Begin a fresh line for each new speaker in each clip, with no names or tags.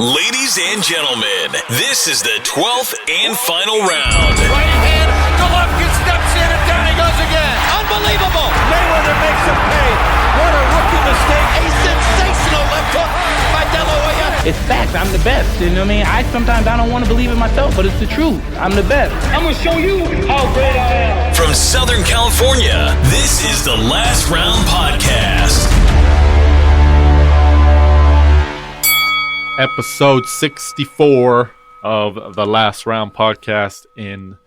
Ladies and gentlemen, this is the 12th and final round.
Right hand, Golovkin steps in, and down he goes again. Unbelievable! Mayweather makes him pay. What a rookie mistake. A sensational left hook by De La Hoya.
It's facts. I'm the best. You know what I mean? Sometimes I don't want to believe it myself, but it's the truth. I'm the best.
I'm going to show you how great I am.
From Southern California, this is the Last Round Podcast.
Episode 64 of the Last Round Podcast in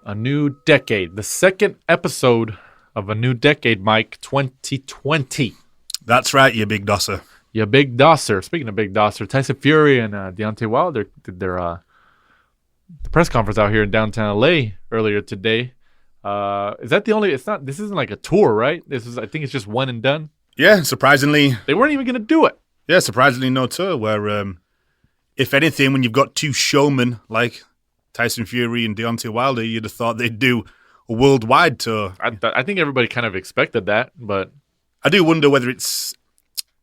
a new decade. The second episode of a new decade, Mike, 2020.
That's right, you big dosser.
You big dosser. Speaking of big dosser, Tyson Fury and Deontay Wilder did their the press conference out here in downtown LA earlier today. Is that the only? It's not. This isn't like a tour, right? This is. I think it's just one and done.
Yeah, surprisingly.
They weren't even going to do it.
Yeah, surprisingly no tour where, if anything, when you've got two showmen like Tyson Fury and Deontay Wilder, you'd have thought they'd do a worldwide tour.
I think everybody kind of expected that, but
I do wonder whether it's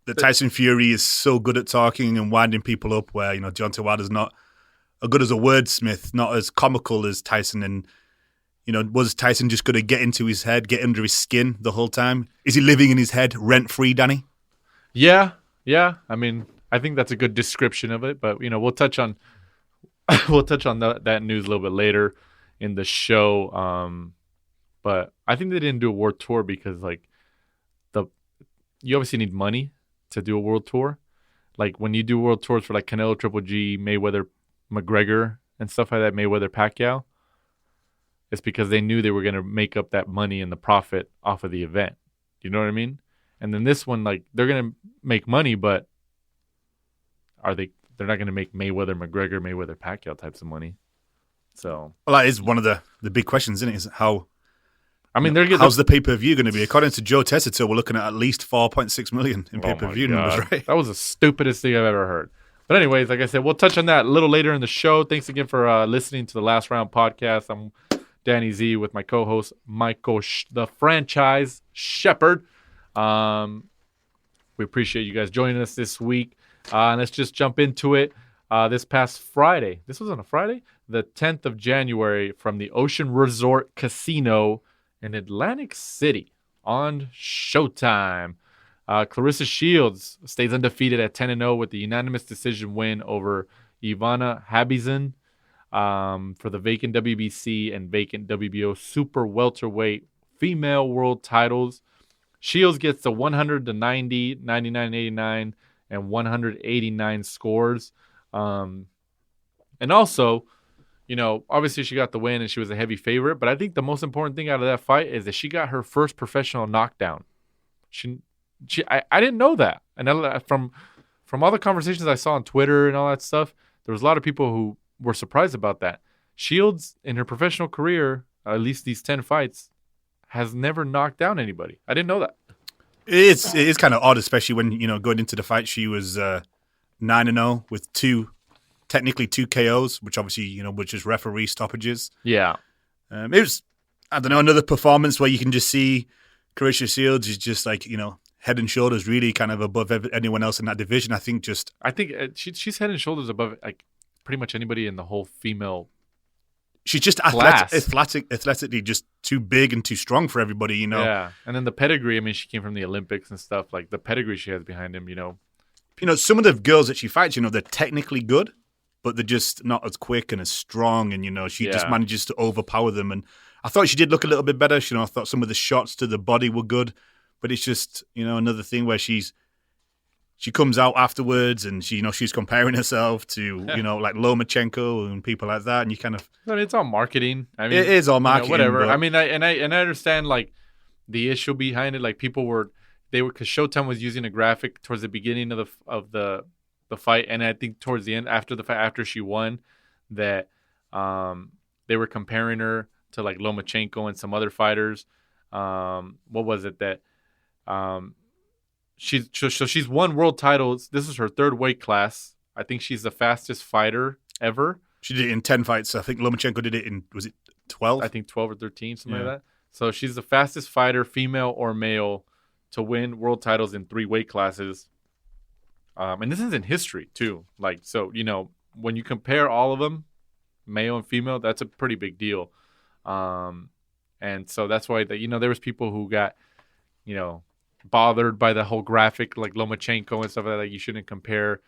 that Tyson Fury is so good at talking and winding people up where, you know, Deontay Wilder's not as good as a wordsmith, not as comical as Tyson. And, you know, was Tyson just going to get into his head, get under his skin the whole time? Is he living in his head rent-free, Danny?
Yeah. I mean, I think that's a good description of it, but you know, we'll touch on that news a little bit later in the show. But I think they didn't do a world tour because you obviously need money to do a world tour. Like when you do world tours for like Canelo, Triple G, Mayweather, McGregor, and stuff like that, Mayweather, Pacquiao, it's because they knew they were going to make up that money and the profit off of the event. You know what I mean? And then this one, like, they're going to make money, but they're not going to make Mayweather, McGregor, Mayweather, Pacquiao types of money. So,
well, that is one of the big questions, isn't it? Is how's the pay-per-view going to be? According to Joe Tessito, we're looking at least 4.6 million in pay-per-view numbers, right?
That was the stupidest thing I've ever heard. But anyways, like I said, we'll touch on that a little later in the show. Thanks again for listening to the Last Round Podcast. I'm Danny Z with my co-host, Michael, the franchise Shepherd. We appreciate you guys joining us this week. Let's just jump into it. This past Friday, this was on a Friday, the 10th of January, from the Ocean Resort Casino in Atlantic City on Showtime. Claressa Shields stays undefeated at 10-0 with the unanimous decision win over Ivana Habazin for the vacant WBC and vacant WBO super welterweight female world titles. Shields gets the 100 to 90, 99, 89, and 189 scores. And also, you know, obviously she got the win and she was a heavy favorite, but I think the most important thing out of that fight is that she got her first professional knockdown. I didn't know that. And from all the conversations I saw on Twitter and all that stuff, there was a lot of people who were surprised about that. Shields, in her professional career, at least these 10 fights, has never knocked down anybody. I didn't know that.
It is kind of odd, especially when, you know, going into the fight, she was 9-0 with technically two KOs, which obviously, you know, which is referee stoppages.
Yeah.
It was, I don't know, another performance where you can just see Claressa Shields is just like, you know, head and shoulders really kind of above anyone else in that division. I think
she's head and shoulders above like pretty much anybody in the whole female.
She's just athletically just too big and too strong for everybody, you know.
Yeah, and then the pedigree. I mean, she came from the Olympics and stuff. Like the pedigree she has behind him, you know.
You know, some of the girls that she fights, you know, they're technically good, but they're just not as quick and as strong. And you know, she just manages to overpower them. And I thought she did look a little bit better. You know, I thought some of the shots to the body were good, but it's just, you know, another thing where she comes out afterwards and she's comparing herself to, you know, like Lomachenko and people like that. And you kind of...
I mean, it's all marketing. I mean,
it is all marketing.
You know, whatever.
But...
I mean, I understand like the issue behind it. Like people were, because Showtime was using a graphic towards the beginning of the fight. And I think towards the end, after the fight, after she won, that they were comparing her to like Lomachenko and some other fighters. What was it that... She's won world titles. This is her third weight class. I think she's the fastest fighter ever.
She did it in 10 fights. I think Lomachenko did it in, was it 12?
I think 12 or 13, something like that. So she's the fastest fighter, female or male, to win world titles in 3 weight classes. And this is in history too. Like, so, when you compare all of them, male and female, that's a pretty big deal. And so that's why there was people who got, bothered by the whole graphic, like Lomachenko and stuff like that. Like, you shouldn't compare,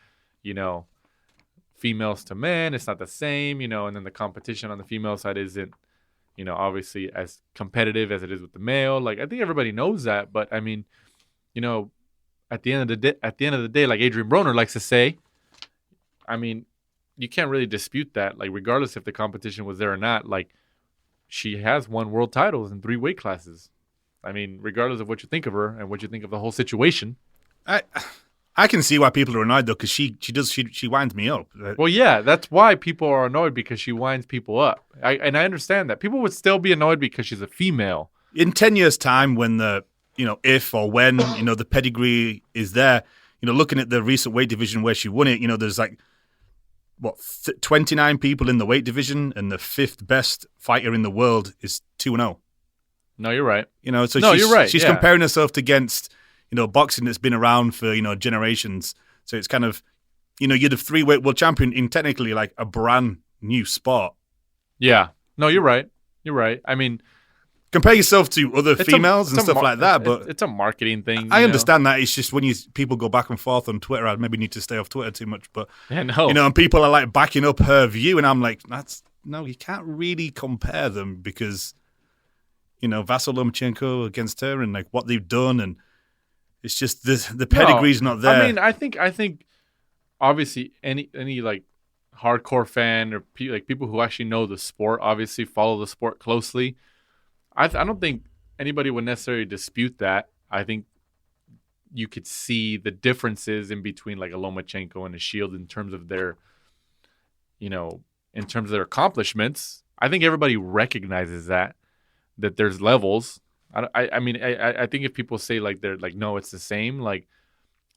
females to men. It's not the same, and then the competition on the female side isn't, obviously as competitive as it is with the male. Like, I think everybody knows that, but I mean, at the end of the day, like Adrian Broner likes to say, I mean, you can't really dispute that. Like, regardless if the competition was there or not, like, she has won world titles in 3 weight classes. I mean, regardless of what you think of her and what you think of the whole situation.
I can see why people are annoyed though, because she winds me up.
Well, yeah, that's why people are annoyed, because she winds people up. I understand that. People would still be annoyed because she's a female. In
10 years' time, when if or when the pedigree is there, looking at the recent weight division where she won it, there's like 29 people in the weight division, and the 5th best fighter in the world is 2-0.
No, you're right.
So
you're right.
She's comparing herself against boxing that's been around for generations. So it's kind of you're the 3-weight world champion in technically like a brand new sport.
Yeah. No, you're right. You're right. I mean,
compare yourself to other females and stuff like that, but
it's a marketing thing.
I understand that. It's just when people go back and forth on Twitter, I maybe need to stay off Twitter too much. But and people are like backing up her view, and I'm like, you can't really compare them, because Vasyl Lomachenko against her and like what they've done, and it's just the pedigree's not there.
I mean, I think obviously any like hardcore fan or people who actually know the sport, obviously follow the sport closely. I don't think anybody would necessarily dispute that. I think you could see the differences in between like a Lomachenko and a Shield in terms of their, in terms of their accomplishments. I think everybody recognizes that there's levels. I mean, I think if people say like they're like, no, it's the same, like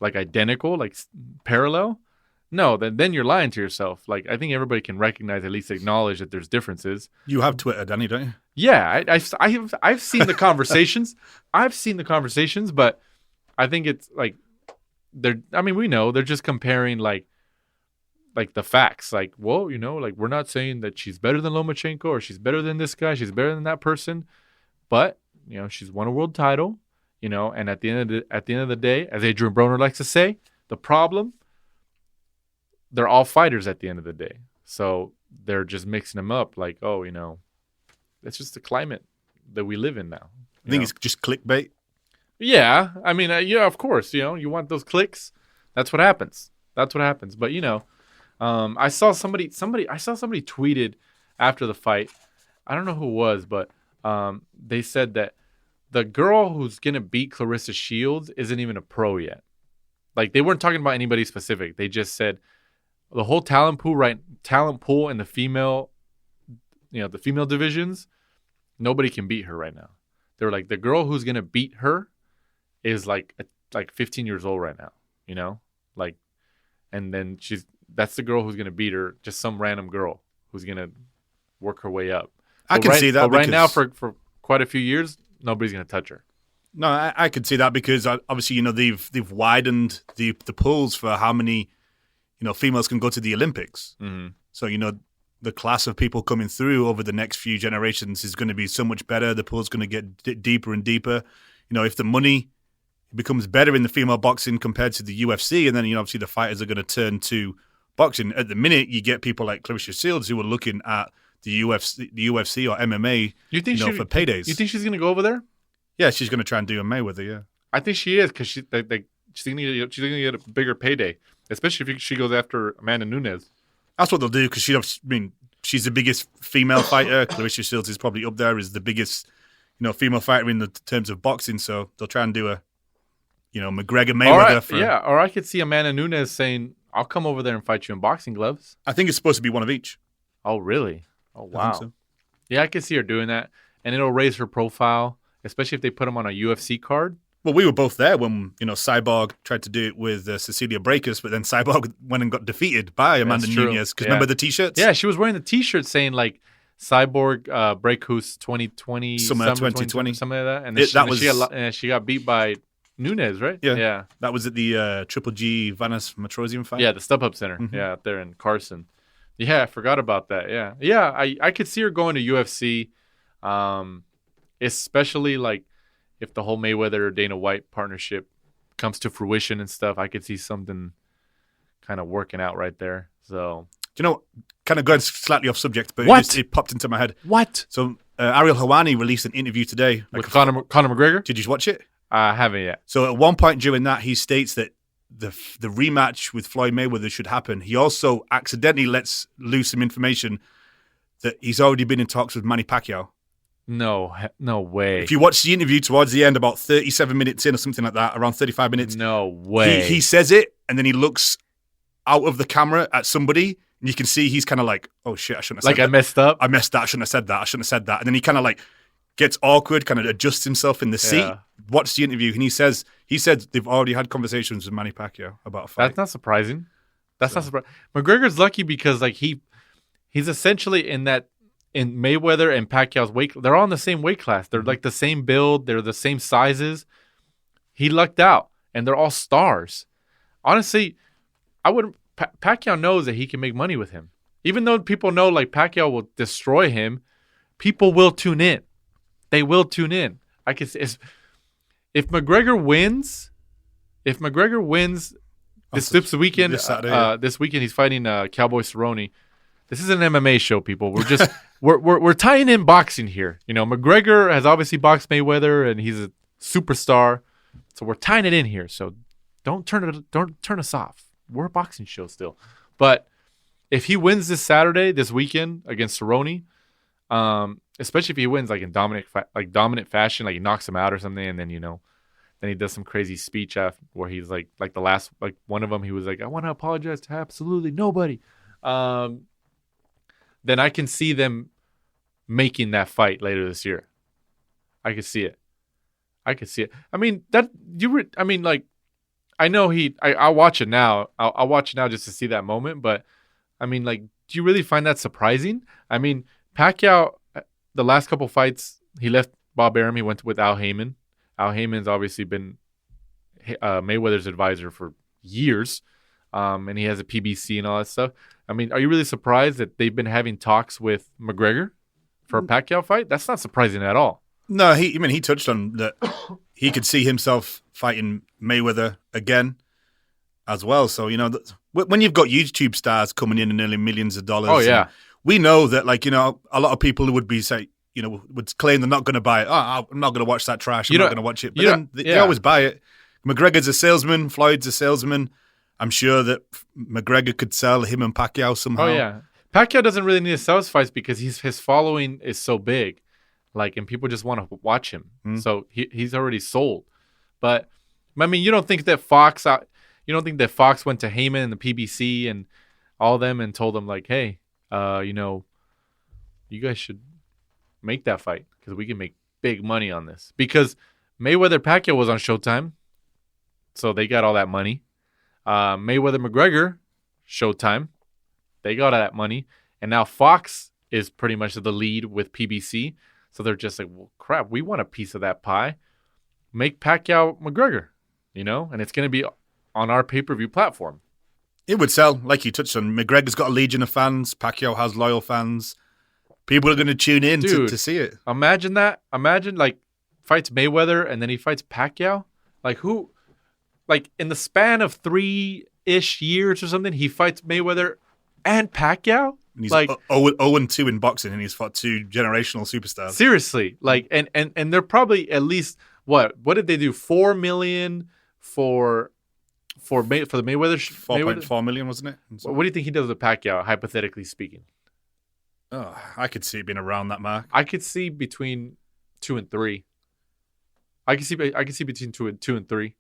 identical, like parallel. No, then you're lying to yourself. Like, I think everybody can recognize, at least acknowledge that there's differences.
You have Twitter, Danny, don't you?
Yeah, I've seen the conversations. I've seen the conversations, but I think it's like we know they're just comparing like the facts. Like, well, like, we're not saying that she's better than Lomachenko or she's better than this guy, she's better than that person, but she's won a world title. And at the end of the day, as Adrian Broner likes to say, the problem. They're all fighters at the end of the day. So they're just mixing them up like, that's just the climate that we live in now.
I think it's just clickbait.
Yeah. I mean, yeah, of course, you want those clicks. That's what happens. But, I saw somebody tweeted after the fight. I don't know who it was, but they said that the girl who's going to beat Claressa Shields isn't even a pro yet. Like, they weren't talking about anybody specific. They just said, the whole talent pool in the female, the female divisions, nobody can beat her right now. They were like, the girl who's gonna beat her is like 15 years old right now, like, and then that's the girl who's gonna beat her, just some random girl who's gonna work her way up.
I can see that.
But right now, for quite a few years, nobody's gonna touch her.
No, I could see that because obviously they've widened the pools for how many. Females can go to the Olympics. Mm-hmm. So, the class of people coming through over the next few generations is going to be so much better. The pool's going to get deeper and deeper. If the money becomes better in the female boxing compared to the UFC, and then, obviously the fighters are going to turn to boxing. At the minute, you get people like Claressa Shields who are looking at the UFC or MMA for paydays.
You think she's going to go over there?
Yeah, she's going to try and do a Mayweather, yeah.
I think she is, because she's going to get a bigger payday. Especially if she goes after Amanda Nunes.
That's what they'll do, because she's the biggest female fighter. Claressa Shields is probably up there as the biggest, female fighter in the terms of boxing. So they'll try and do a, McGregor Mayweather.
Or I could see Amanda Nunes saying, "I'll come over there and fight you in boxing gloves."
I think it's supposed to be one of each.
Oh, really? Oh, wow.
I think so.
Yeah, I could see her doing that, and it'll raise her profile, especially if they put him on a UFC card.
Well, we were both there when, Cyborg tried to do it with Cecilia Breakus, but then Cyborg went and got defeated by Amanda Nunes. Because remember the T-shirts?
Yeah, she was wearing the T-shirt saying, like, Cyborg Breakus 2020.
Summer 2020.
Something like that. And then she got beat by Nunes, right?
Yeah. That was at the Triple G Vanas Matrosian fight.
Yeah, the StubHub Center.
Mm-hmm.
Yeah, out there in Carson. Yeah, I forgot about that. Yeah. I could see her going to UFC, especially like if the whole Mayweather Dana White partnership comes to fruition and stuff. I could see something kind of working out right there. So,
do you know, kind of going slightly off subject, but it popped into my head.
What?
So Ariel Helwani released an interview today
with Conor McGregor.
Did you watch it?
I haven't yet.
So at one point during that, he states that the rematch with Floyd Mayweather should happen. He also accidentally lets loose some information that he's already been in talks with Manny Pacquiao.
No way.
If you watch the interview towards the end, about 37 minutes in or something like that, around 35 minutes.
No way.
He says it, and then he looks out of the camera at somebody, and you can see he's kind of like, oh shit, I shouldn't have said that.
I messed up?
I messed that. I shouldn't have said that. And then he kind of like gets awkward, kind of adjusts himself in the seat.
Yeah.
Watch the interview, and he said they've already had conversations with Manny Pacquiao about a fight.
That's not surprising. Not surprising. McGregor's lucky because like he's essentially in Mayweather and Pacquiao's weight. They're all in the same weight class. They're like the same build. They're the same sizes. He lucked out, and they're all stars. Honestly, Pacquiao knows that he can make money with him. Even though people know like Pacquiao will destroy him, people will tune in. They will tune in. I can say if McGregor wins this weekend, this weekend he's fighting Cowboy Cerrone. This is an MMA show, people. We're just we're tying in boxing here. You know, McGregor has obviously boxed Mayweather, and he's a superstar. So we're tying it in here. So don't turn us off. We're a boxing show still. But if he wins this weekend against Cerrone, especially if he wins like in dominant fashion, like he knocks him out or something, and then then he does some crazy speech where he's like the last, like one of them, he was like, I want to apologize to absolutely nobody. Then I can see them making that fight later this year. I could see it. I mean, I know I'll watch it now. I'll watch it now just to see that moment. But I mean, like, do you really find that surprising? I mean, Pacquiao, the last couple fights, he left Bob Arum. He went with Al Heyman. Al Heyman's obviously been Mayweather's advisor for years. And he has a PBC and all that stuff. I mean, are you really surprised that they've been having talks with McGregor for a Pacquiao fight? That's not surprising at all.
No, he touched on that. He could see himself fighting Mayweather again as well. So, when you've got YouTube stars coming in and earning millions of dollars.
Oh, yeah.
We know that, like, a lot of people would be would claim they're not going to buy it. Oh, I'm not going to watch that trash. I'm not going to watch it. But then they always buy it. McGregor's a salesman. Floyd's a salesman. I'm sure that McGregor could sell him and Pacquiao somehow.
Oh, yeah. Pacquiao doesn't really need to sell his fights because his following is so big. Like, and people just want to watch him. Mm-hmm. So he's already sold. But, I mean, you don't think that Fox went to Heyman and the PBC and all them and told them, like, hey, you guys should make that fight because we can make big money on this. Because Mayweather-Pacquiao was on Showtime, so they got all that money. Mayweather-McGregor, Showtime, they got all that money. And now Fox is pretty much the lead with PBC. So they're just like, well, crap, we want a piece of that pie. Make Pacquiao-McGregor, and it's going to be on our pay-per-view platform.
It would sell, like you touched on. McGregor's got a legion of fans. Pacquiao has loyal fans. People are going to tune in to see it.
Imagine that. Imagine, like, fights Mayweather and then he fights Pacquiao. Like, who? Like, in the span of 3-ish years or something, he fights Mayweather and Pacquiao?
And he's
like
0-2 in boxing, and he's fought two generational superstars.
Seriously. Like, and they're probably at least, what did they do? $4 million for the Mayweather?
4.4 million, wasn't it?
What do you think he does with Pacquiao, hypothetically speaking?
Oh, I could see it being around that mark.
I could see between 2 and 3. I can see between 2 and 3.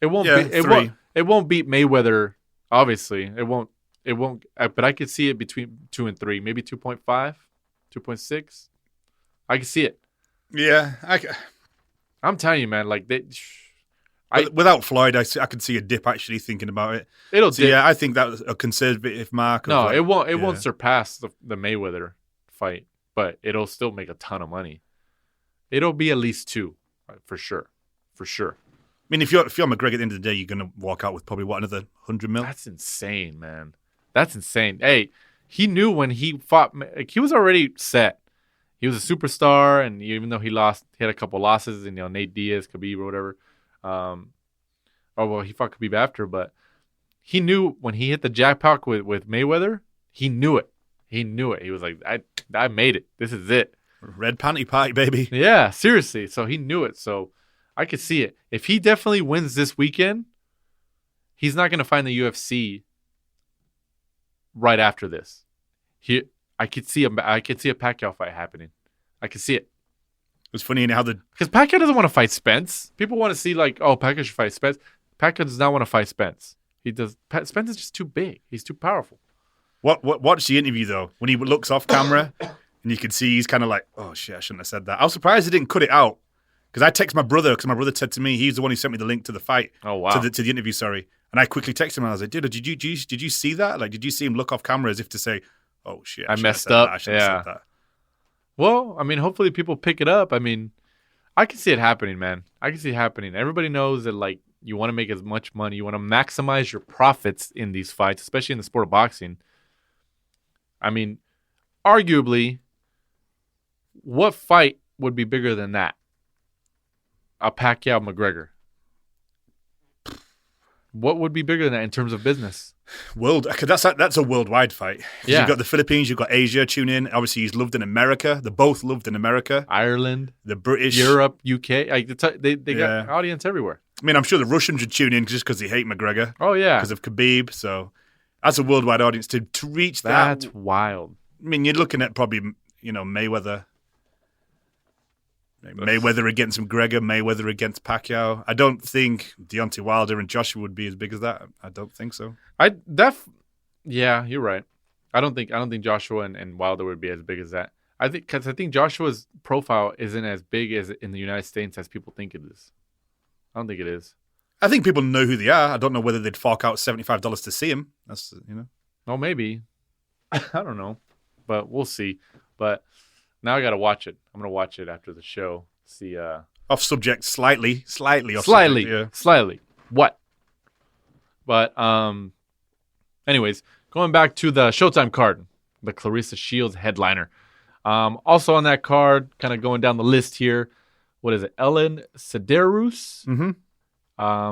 It won't beat Mayweather, obviously. It won't. But I could see it between 2 and 3, maybe 2.5, 2.6. I can see it.
Yeah,
I'm telling you, man. Like
without Floyd, I could see a dip. Actually, thinking about it,
it'll dip.
Yeah, I think that's a conservative mark.
No, it won't. It won't surpass the Mayweather fight, but it'll still make a ton of money. It'll be at least 2, for sure.
mean, if you're McGregor at the end of the day, you're going to walk out with probably, another 100 mil?
That's insane, man. That's insane. Hey, he knew when he fought. Like, he was already set. He was a superstar, and even though he had a couple losses, and Nate Diaz, Khabib, or whatever. He fought Khabib after, but he knew when he hit the jackpot with Mayweather, he knew it. He knew it. He was like, I made it. This is it.
Red panty party, baby.
Yeah, seriously. So he knew it. So I could see it. If he definitely wins this weekend, he's not going to find the UFC right after this. I could see a Pacquiao fight happening. I could see it.
It's funny how
because Pacquiao doesn't want to fight Spence. People want to see Pacquiao should fight Spence. Pacquiao does not want to fight Spence. He does. Spence is just too big. He's too powerful.
Watch the interview though. When he looks off camera, and you can see he's kind of like, oh shit, I shouldn't have said that. I was surprised he didn't cut it out because I text my brother because my brother said to me, he's the one who sent me the link to the fight.
Oh wow.
To the interview, sorry. And I quickly texted him and I was like, dude, did you see that? Like, did you see him look off camera as if to say, oh shit,
I messed up.
I shouldn't have said that.
Well, I mean, hopefully people pick it up. I mean, I can see it happening, man. I can see it happening. Everybody knows that, like, you want to make as much money. You want to maximize your profits in these fights, especially in the sport of boxing. I mean, arguably, what fight would be bigger than that? A Pacquiao-McGregor. What would be bigger than that in terms of business?
That's a worldwide fight.
Yeah.
You've got the Philippines, you've got Asia tune in. Obviously, he's loved in America. They're both loved in America.
Ireland,
the British,
Europe, UK. Like they got audience everywhere.
I mean, I'm sure the Russians would tune in just because they hate McGregor.
Oh yeah,
because of Khabib. So that's a worldwide audience to reach that.
That's wild.
I mean, you're looking at probably Mayweather. Mayweather against McGregor, Mayweather against Pacquiao. I don't think Deontay Wilder and Joshua would be as big as that. I don't think so.
Yeah, you're right. I don't think Joshua and Wilder would be as big as that. I think Joshua's profile isn't as big as in the United States as people think it is. I don't think it is.
I think people know who they are. I don't know whether they'd fork out $75 to see him. That's
Oh, maybe. I don't know, but we'll see. But now I got to watch it. I'm going to watch it after the show. See.
Off subject slightly off subject. Yeah.
Slightly. What? But anyways, going back to the Showtime card, the Claressa Shields headliner. Also on that card, kind of going down the list here, what is it? Ellen Cederroos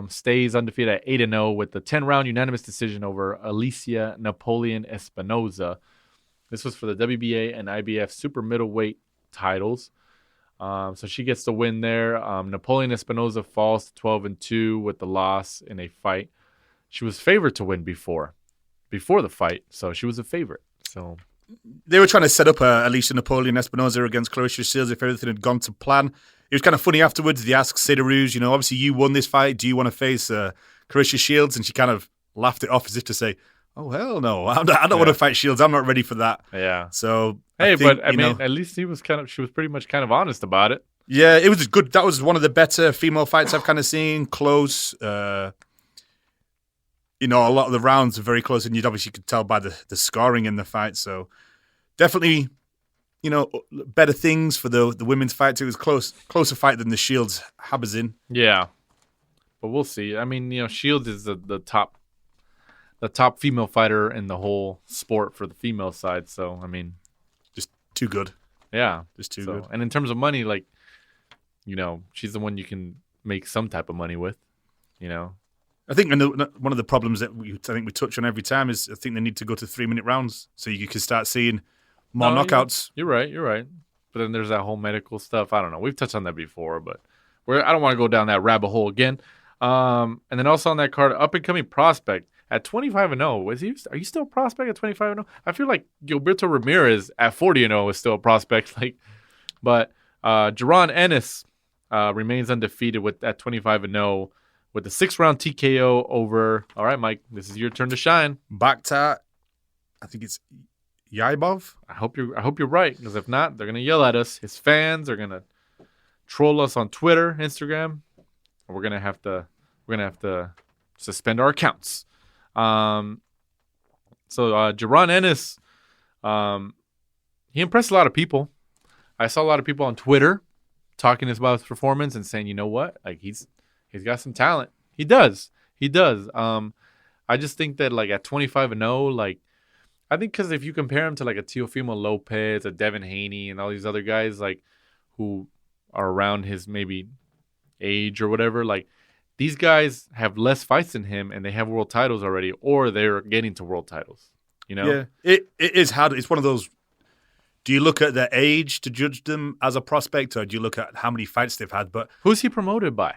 stays undefeated at 8-0 with the 10-round unanimous decision over Alicia Napoleon Espinoza. This was for the WBA and IBF super middleweight titles. So she gets the win there. Napoleon Espinoza falls to 12-2 with the loss in a fight. She was favored to win before the fight, so she was a favorite. So
they were trying to set up Alicia Napoleon Espinoza against Claressa Shields if everything had gone to plan. It was kind of funny afterwards. They asked Cederroos, obviously you won this fight. Do you want to face Claressa Shields? And she kind of laughed it off as if to say, oh, hell no. I don't want to fight Shields. I'm not ready for that.
Yeah.
So,
I mean, at least she was pretty much honest about it.
Yeah, it was good. That was one of the better female fights I've kind of seen. Close. A lot of the rounds are very close, and you could tell by the scoring in the fight. So, definitely, better things for the women's fight. It was closer fight than the Shields Habazin.
Yeah. But we'll see. I mean, Shields is the top female fighter in the whole sport for the female side. So, I mean,
just too good.
Yeah.
Just too good.
And in terms of money, she's the one you can make some type of money with,
I think one of the problems that we touch on every time is I think they need to go to 3-minute rounds so you can start seeing more knockouts.
You're right. But then there's that whole medical stuff. I don't know. We've touched on that before, but I don't want to go down that rabbit hole again. And then also on that card, up-and-coming prospect at 25-0. Are you still a prospect at 25-0? I feel like Gilberto Ramirez at 40-0 is still a prospect. But Jaron Ennis remains undefeated at 25-0 with the 6-round TKO over. All right, Mike, this is your turn to shine.
Bakhtar, I think it's Yaibov.
I hope you're right, because if not, they're gonna yell at us. His fans are gonna troll us on Twitter, Instagram, and we're gonna have to suspend our accounts. So Jaron Ennis, he impressed a lot of people. I saw a lot of people on Twitter talking about his performance and saying, you know what, he's He's got some talent. He does. I just think that like at 25-0, like I think because if you compare him to like a Teofimo Lopez, a Devin Haney, and all these other guys like who are around his maybe age or whatever, like these guys have less fights than him and they have world titles already, or they're getting to world titles. You know?
Yeah, it is hard. It's one of those. Do you look at their age to judge them as a prospect, or do you look at how many fights they've had? But
who's he promoted by?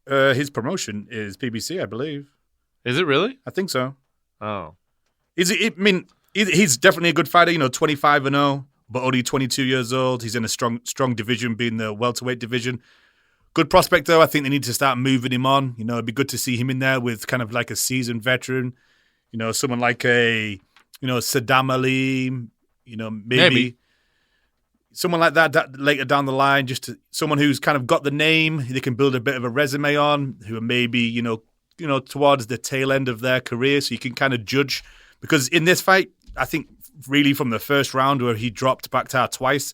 His promotion is PBC, I believe.
Is it really?
I think so.
Oh.
He's definitely a good fighter, 25-0, but only 22 years old. He's in a strong division, being the welterweight division. Good prospect, though. I think they need to start moving him on. It'd be good to see him in there with kind of like a seasoned veteran. Someone like a, Saddam Ali, maybe someone like that later down the line, someone who's kind of got the name, they can build a bit of a resume on, who are maybe, towards the tail end of their career, so you can kind of judge. Because in this fight, I think really from the first round where he dropped Bakhtar twice,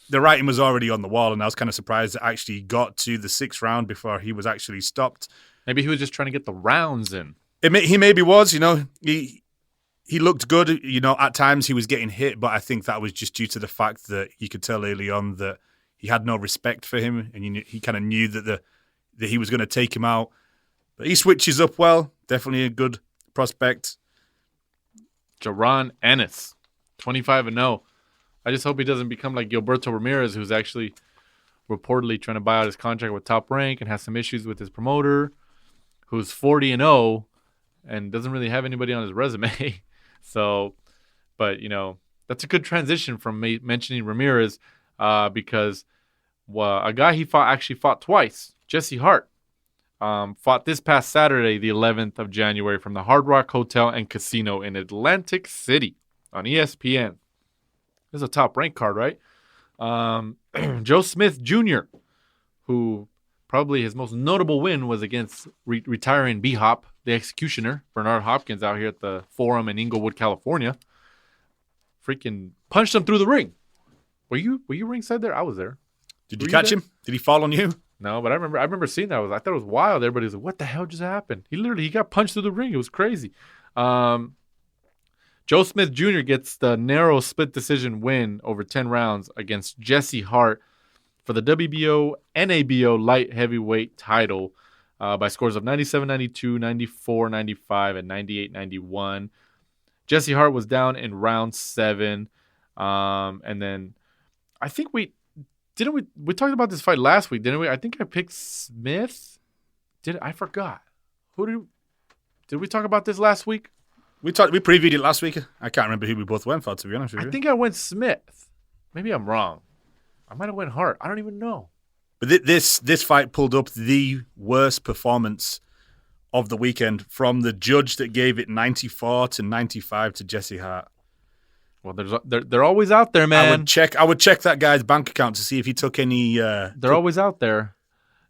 the writing was already on the wall, and I was kind of surprised it actually got to the 6th round before he was actually stopped.
Maybe he was just trying to get the rounds in.
He maybe was, he looked good. At times he was getting hit, but I think that was just due to the fact that you could tell early on that he had no respect for him, and he kind of knew that he was going to take him out. But he switches up well. Definitely a good prospect.
Jaron Ennis, 25-0. I just hope he doesn't become like Gilberto Ramirez, who's actually reportedly trying to buy out his contract with Top Rank and has some issues with his promoter, who's 40-0 and doesn't really have anybody on his resume. So, but, that's a good transition from me mentioning Ramirez because a guy he fought twice, Jesse Hart, fought this past Saturday, the 11th of January, from the Hard Rock Hotel and Casino in Atlantic City on ESPN. This is a Top Rank card, right? Joe Smith Jr., who probably his most notable win was against retiring B-Hop, the executioner, Bernard Hopkins, out here at the Forum in Inglewood, California. Freaking punched him through the ring. Were you ringside there? I was there.
Did you catch him? Did he fall on you?
No, but I remember seeing that. I thought it was wild. Everybody was like, what the hell just happened? He got punched through the ring. It was crazy. Joe Smith Jr. gets the narrow split decision win over 10 rounds against Jesse Hart for the WBO NABO light heavyweight title by scores of 97-92, 94-95, and 98-91. Jesse Hart was down in round 7. And then I think we talked about this fight last week, didn't we? I think I picked Smith. I forgot. Did we talk about this last week?
We previewed it last week. I can't remember who we both went for, to be honest with you.
I think I went Smith. Maybe I'm wrong. I might have went Hart. I don't even know.
But this fight pulled up the worst performance of the weekend from the judge that gave it 94-95 to Jesse Hart.
Well, they're always out there, man.
I would check that guy's bank account to see if he took any.
They're always out there.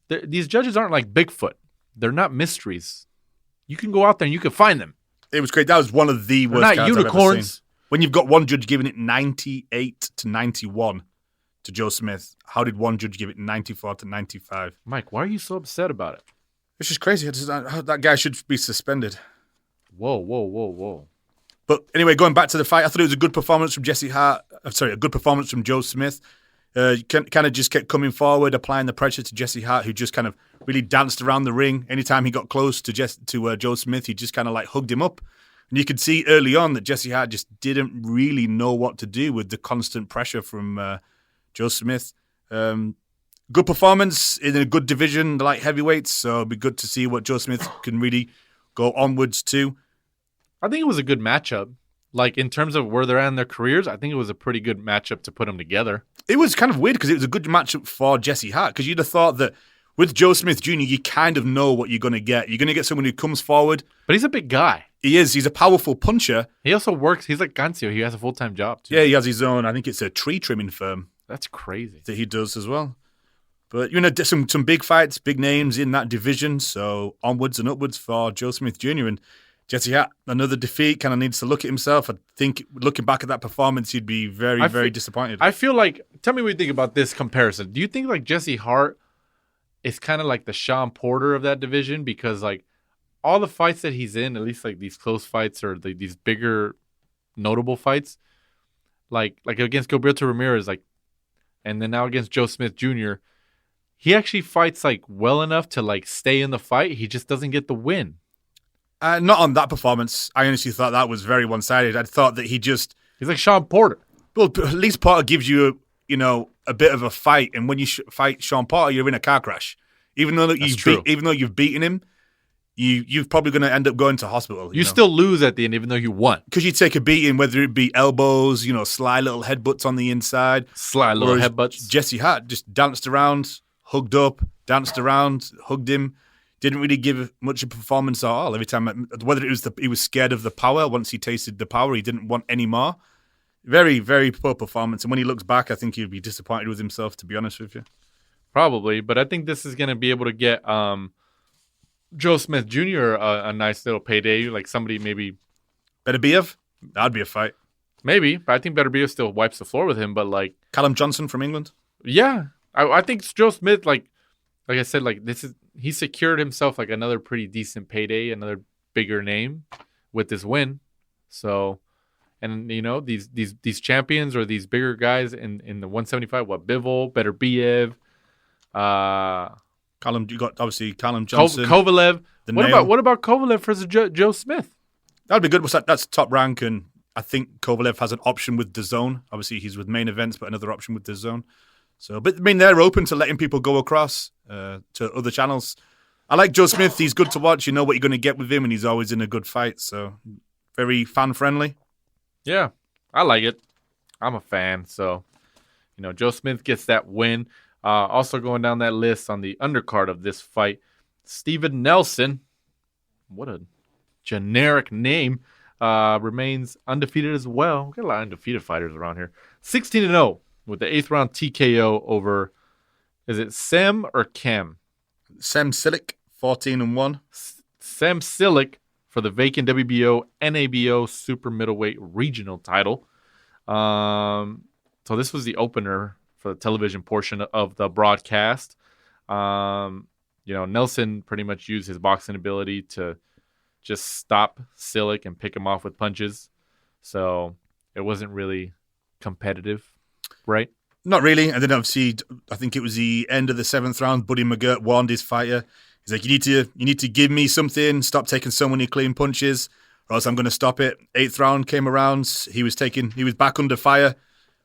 These judges aren't like Bigfoot. They're not mysteries. You can go out there and you can find them.
It was great. That was one of the worst
not
cards
unicorns.
I've ever seen. When you've got one judge giving it 98-91 to Joe Smith, how did one judge give it 94-95?
Mike, why are you so upset about it?
It's just crazy. That guy should be suspended.
Whoa.
But anyway, going back to the fight, I thought it was a good performance from Jesse Hart. A good performance from Joe Smith. Kind of just kept coming forward, applying the pressure to Jesse Hart, who just kind of really danced around the ring. Anytime he got close to Joe Smith, he just kind of like hugged him up. And you could see early on that Jesse Hart just didn't really know what to do with the constant pressure from Joe Smith. Good performance in a good division, the light heavyweights. So it'll be good to see what Joe Smith can really go onwards to.
I think it was a good matchup. Like, in terms of where they're at in their careers, I think it was a pretty good matchup to put them together. It
was kind of weird because it was a good matchup for Jesse Hart, because you'd have thought that with Joe Smith Jr., you kind of know what you're going to get. You're going to get someone who comes forward.
But he's a big guy.
He is. He's a powerful puncher.
He also works. He's like Gancio. He has a full-time job, too.
Yeah, he has his own. I think it's a tree trimming firm.
That's crazy.
That he does as well. But, some big fights, big names in that division. So onwards and upwards for Joe Smith Jr. And Jesse Hart, another defeat, kind of needs to look at himself. I think looking back at that performance, he'd be very disappointed.
I feel like, tell me what you think about this comparison. Do you think like Jesse Hart is kind of like the Sean Porter of that division because like all the fights that he's in, at least like these close fights or these bigger notable fights, like against Gilberto Ramirez, like, and then now against Joe Smith Jr., he actually fights like well enough to like stay in the fight. He just doesn't get the win.
Not on that performance. I honestly thought that was very one-sided. I thought that he's
like Sean Porter.
Well, at least Porter gives you, a bit of a fight. And when you fight Sean Porter, you're in a car crash. Even though you've beaten him, you're probably going to end up going to hospital.
You still lose at the end, even though you won.
Because you take a beating, whether it be elbows, sly little headbutts on the inside.
Sly little headbutts.
Jesse Hart just danced around, hugged up, danced around, hugged him. Didn't really give much of a performance at all. Every time, whether it was he was scared of the power. Once he tasted the power, he didn't want any more. Very, very poor performance. And when he looks back, I think he'd be disappointed with himself, to be honest with you.
Probably, but I think this is going to be able to get Joe Smith Jr. A nice little payday, like somebody maybe.
Beterbiev? That'd be a fight.
Maybe, but I think Beterbiev still wipes the floor with him. But like
Callum Johnson from England?
Yeah, I think Joe Smith, like I said, like he secured himself like another pretty decent payday, another bigger name with this win. So, and these champions or these bigger guys in the 175, Bivol, Beterbiev,
you got obviously Callum Johnson,
Kovalev. What about Kovalev versus Joe Smith?
That'd be good. That's top rank, and I think Kovalev has an option with DAZN. Obviously, he's with Main Events, but another option with DAZN. So, but I mean, they're open to letting people go across to other channels. I like Joe Smith. He's good to watch. You know what you're going to get with him, and he's always in a good fight. So, very fan-friendly.
Yeah, I like it. I'm a fan. So, Joe Smith gets that win. Also going down that list on the undercard of this fight, Steven Nelson. What a generic name. Remains undefeated as well. We've got a lot of undefeated fighters around here. 16-0 with the 8th round TKO over, is it Sem or Kem?
Sem Silic, 14-1.
Sem Silic for the vacant WBO NABO super middleweight regional title. So this was the opener for the television portion of the broadcast. Nelson pretty much used his boxing ability to just stop Silic and pick him off with punches. So it wasn't really competitive, right?
Not really. And then obviously, I think it was the end of the 7th round. Buddy McGirt warned his fighter. He's like, you need to give me something. Stop taking so many clean punches, or else I'm going to stop it. 8th round came around. He was back under fire.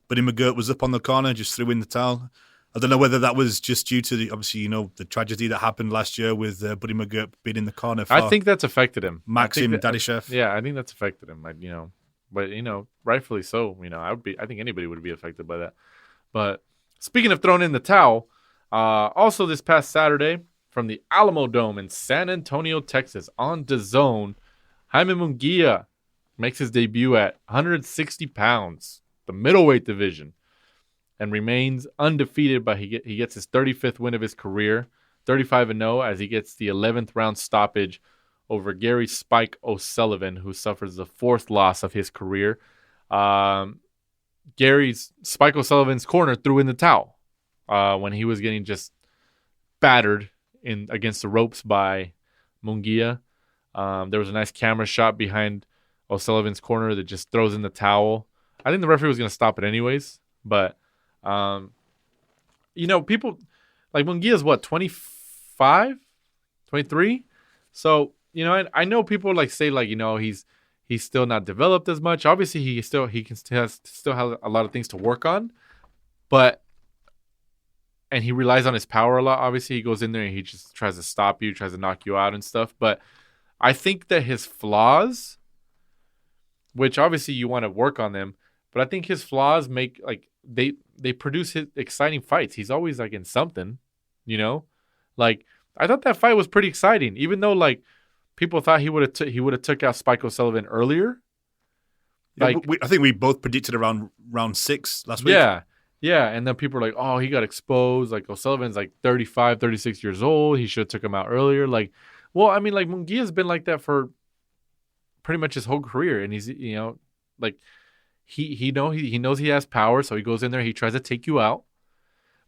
Buddy McGirt was up on the corner, just threw in the towel. I don't know whether that was just due to the tragedy that happened last year with Buddy McGirt being in the corner.
I think that's affected him.
Maxim Dadyshev.
Yeah, I think that's affected him. But rightfully so. I think anybody would be affected by that. But speaking of throwing in the towel, also this past Saturday from the Alamo Dome in San Antonio, Texas, on DAZN, Jaime Munguia makes his debut at 160 pounds, the middleweight division, and remains undefeated. But he gets his 35th win of his career, 35-0, as he gets the 11th round stoppage over Gary Spike O'Sullivan, who suffers the 4th loss of his career. Spike O'Sullivan's corner threw in the towel when he was getting just battered against the ropes by Munguia. There was a nice camera shot behind O'Sullivan's corner that just throws in the towel. I think the referee was going to stop it anyways, but people like Munguia's 25, 23. So I know people say he's still not developed as much. Obviously, he still has a lot of things to work on, and he relies on his power a lot. Obviously, he goes in there and he just tries to stop you, tries to knock you out and stuff. But I think that his flaws, which obviously you want to work on them, but I think his flaws make they produce his exciting fights. He's always in something, I thought that fight was pretty exciting, even though people thought he would have took out Spike O'Sullivan earlier.
I think we both predicted around round 6 last week.
Yeah, and then people are like, oh, he got exposed. O'Sullivan's 35, 36 years old. He should have took him out earlier. Munguia's been like that for pretty much his whole career, and he's he knows he has power, so he goes in there, he tries to take you out,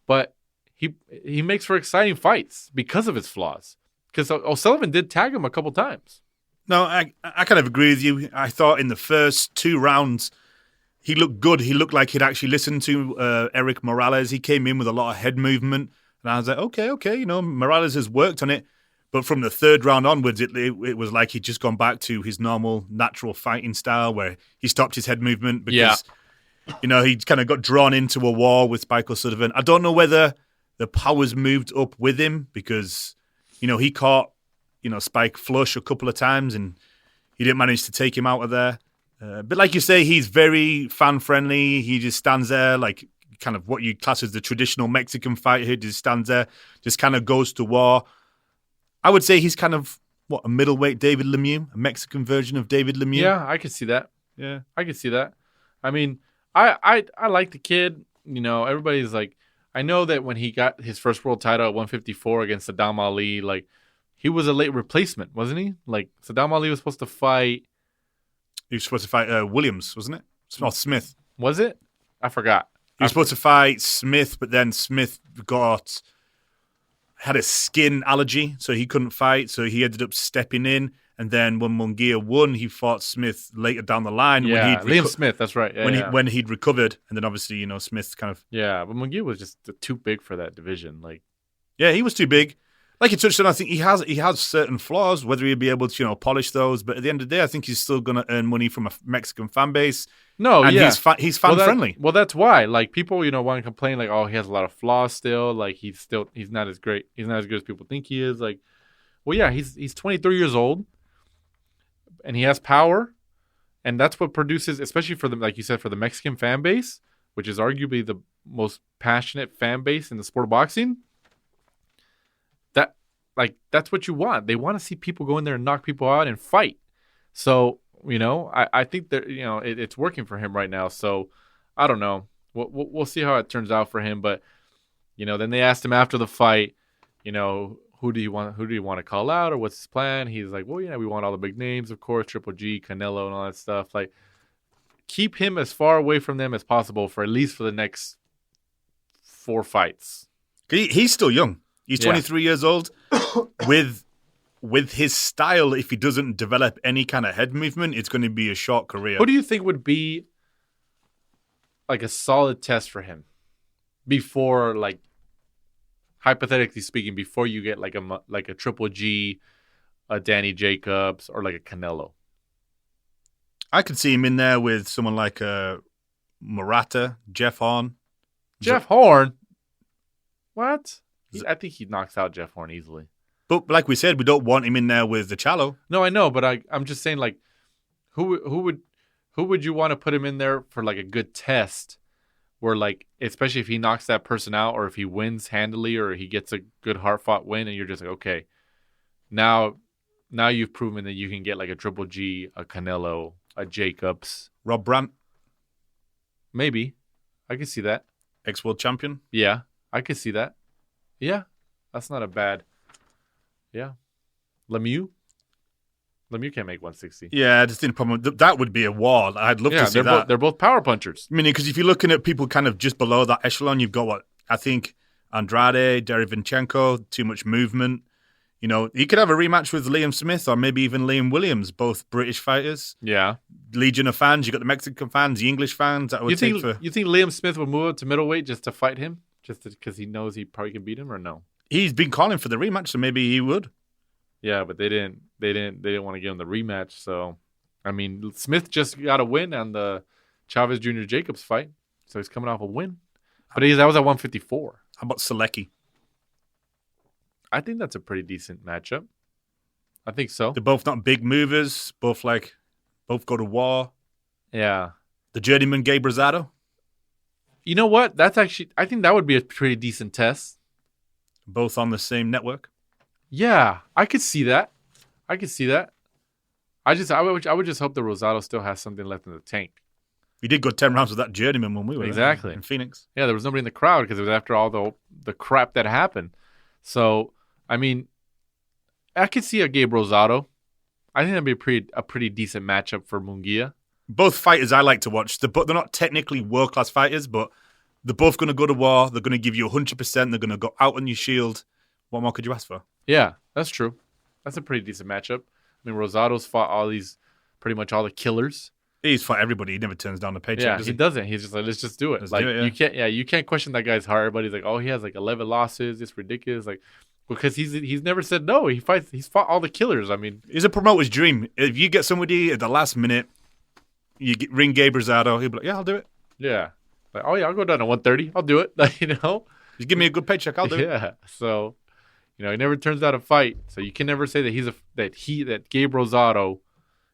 but he makes for exciting fights because of his flaws. Because O'Sullivan did tag him a couple times.
No, I kind of agree with you. I thought in the first 2 rounds, he looked good. He looked like he'd actually listened to Eric Morales. He came in with a lot of head movement. And I was like, okay, Morales has worked on it. But from the 3rd round onwards, it was like he'd just gone back to his normal, natural fighting style where he stopped his head movement because, he kind of got drawn into a war with Spike O'Sullivan. I don't know whether the powers moved up with him because, he caught, Spike flush a couple of times and he didn't manage to take him out of there. But like you say, he's very fan-friendly. He just stands there like kind of what you class as the traditional Mexican fighter. He just stands there, just kind of goes to war. I would say he's kind of, a middleweight David Lemieux, a Mexican version of David Lemieux.
Yeah, I could see that. Yeah, I could see that. I mean, I like the kid. Everybody's like, I know that when he got his first world title at 154 against Saddam Ali, like, he was a late replacement, wasn't he? Like, Saddam Ali was supposed to fight...
He was supposed to fight Williams, wasn't it? Smith.
Was it? I forgot.
He was supposed to fight Smith, but then Smith had a skin allergy, so he couldn't fight. So he ended up stepping in. And then when Munguia won, he fought Smith later down the line.
Yeah, Liam Smith, that's right. Yeah,
when he'd recovered. And then obviously, Smith kind of...
Yeah, but Munguia was just too big for that division. Like,
yeah, he was too big. Like you touched on, I think he has certain flaws, whether he'll be able to, polish those. But at the end of the day, I think he's still going to earn money from a Mexican fan base.
No,
and
yeah.
he's fan-friendly.
Well, that's why. Like, people, want to complain, like, oh, he has a lot of flaws still. Like, he's not as great. He's not as good as people think he is. Like, well, yeah, he's 23 years old. And he has power. And that's what produces, especially for like you said, for the Mexican fan base, which is arguably the most passionate fan base in the sport of boxing. That's what you want. They want to see people go in there and knock people out and fight. So, I think that, it's working for him right now. So, I don't know. We'll see how it turns out for him. But, then they asked him after the fight, who do you want to call out or what's his plan? He's like, well, we want all the big names, of course, Triple G, Canelo, and all that stuff. Like, keep him as far away from them as possible for at least for the next 4 fights.
He's still young. He's 23 years old. With his style, if he doesn't develop any kind of head movement, it's going to be a short career.
What do you think would be like a solid test for him before, like, hypothetically speaking, before you get like a Triple G, a Danny Jacobs, or like a Canelo?
I could see him in there with someone like Murata, Jeff Horn.
Jeff Horn? What? I think he knocks out Jeff Horn easily.
But like we said, we don't want him in there with the Chalo.
No, I know, but I'm just saying, like, who would you want to put him in there for like a good test, where, like, especially if he knocks that person out, or if he wins handily, or he gets a good hard fought win, and you're just like, okay, now you've proven that you can get like a Triple G, a Canelo, a Jacobs,
Rob Brandt,
maybe. I could see that.
Ex-world champion.
Yeah, I could see that. Yeah, that's not a bad. Yeah, Lemieux can't make 160.
Yeah, just the problem. That would be a war. I'd love to see that.
They're both power punchers.
I mean, because if you're looking at people kind of just below that echelon, you've got what I think Andrade, Derevyanchenko, too much movement. He could have a rematch with Liam Smith or maybe even Liam Williams, both British fighters.
Yeah,
legion of fans. You got the Mexican fans, the English fans. That would
You think Liam Smith would move up to middleweight just to fight him? Just because he knows he probably can beat him, or no?
He's been calling for the rematch, so maybe he would.
Yeah, but they didn't want to give him the rematch. So, I mean, Smith just got a win on the Chavez Jr. Jacobs fight, so he's coming off a win. But that was at 154.
How about Selecki?
I think that's a pretty decent matchup. I think so.
They're both not big movers. Both go to war.
Yeah.
The journeyman Gabe Rosado.
You know what? I think that would be a pretty decent test.
Both on the same network.
Yeah, I could see that. I would just hope that Rosado still has something left in the tank.
We did go 10 rounds with that journeyman when we were
exactly
in Phoenix.
Yeah, there was nobody in the crowd because it was after all the crap that happened. So, I mean, I could see a Gabe Rosado. I think that'd be a pretty decent matchup for Munguia.
Both fighters I like to watch. They're not technically world-class fighters, but They're both going to go to war. They're going to give you 100%. They're going to go out on your shield. What more could you ask for?
Yeah, that's true. That's a pretty decent matchup. I mean, Rosado's fought pretty much all the killers.
He's fought everybody. He never turns down the paycheck.
Yeah,
does
he doesn't. He's just like, let's just do it.
Let's
like
do it, yeah.
you can't question that guy's heart. But he's like, oh, he has like 11 losses. It's ridiculous. Like, because he's never said no. He's fought all the killers. I mean,
it's a promoter's dream. If you get somebody at the last minute, ring Gabe Rosado, he'll be like, yeah, I'll do it.
Yeah. Like, oh yeah, I'll go down to 130. I'll do it. Like, you know,
just give me a good paycheck. I'll do it.
Yeah. So, you know, he never turns down a fight. So you can never say that Gabe Rosado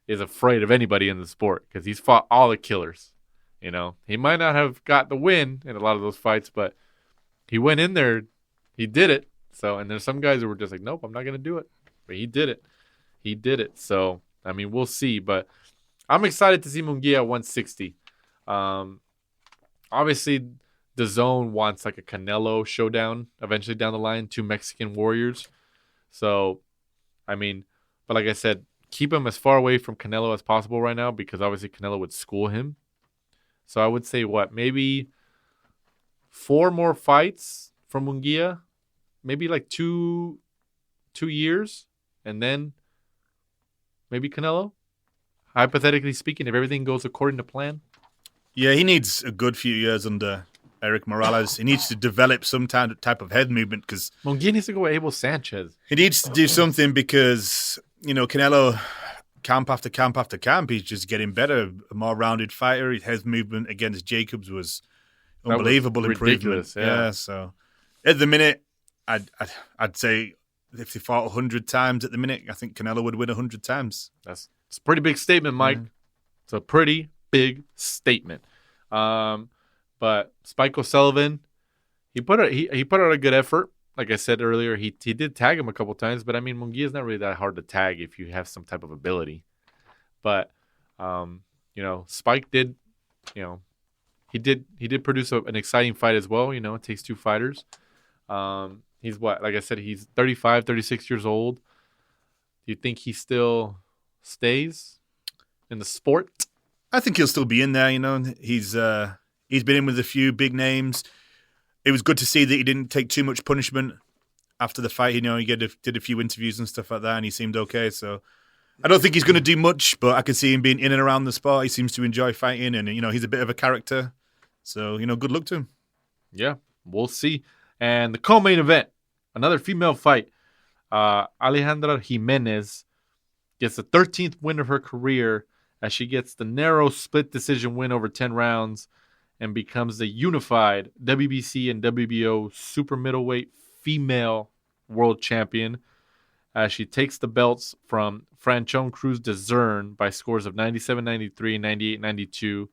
is afraid of anybody in the sport because he's fought all the killers. You know, he might not have got the win in a lot of those fights, but he went in there, he did it. So, and there's some guys who were just like, nope, I'm not going to do it. But he did it. He did it. So, I mean, we'll see. But I'm excited to see Munguia at 160. Obviously, the zone wants like a Canelo showdown eventually down the line, 2 Mexican warriors. So, I mean, but like I said, keep him as far away from Canelo as possible right now because obviously Canelo would school him. So I would say maybe 4 more fights from Munguia, maybe like 2 years, and then maybe Canelo. Hypothetically speaking, if everything goes according to plan.
Yeah, he needs a good few years under Eric Morales. He needs to develop some type of head movement because
Munguia needs to go with Abel Sanchez.
He needs to do something because, you know, Canelo, camp after camp after camp, he's just getting better, a more rounded fighter. His head movement against Jacobs was unbelievable improvement. Yeah, so at the minute, I'd say if they fought 100 times at the minute, I think Canelo would win 100 times.
It's a pretty big statement, Mike. It's a pretty big statement. But Spike O'Sullivan, he put out a good effort. Like I said earlier, he did tag him a couple times, but I mean, Munguia is not really that hard to tag if you have some type of ability. But you know, Spike did, you know, he did produce an exciting fight as well. You know, it takes 2 fighters. He's like I said, he's 35, 36 years old. Do you think he still stays in the sport?
I think he'll still be in there. You know, he's been in with a few big names. It was good to see that he didn't take too much punishment after the fight. You know, he did a few interviews and stuff like that, and he seemed okay. So I don't think he's going to do much, but I can see him being in and around the sport. He seems to enjoy fighting, and you know, he's a bit of a character. So you know, good luck to him.
Yeah, we'll see. And the co-main event, another female fight. Alejandra Jimenez gets the 13th win of her career as she gets the narrow split decision win over 10 rounds and becomes the unified WBC and WBO super middleweight female world champion as she takes the belts from Franchon Cruz de Zern by scores of 97-93, 98-92,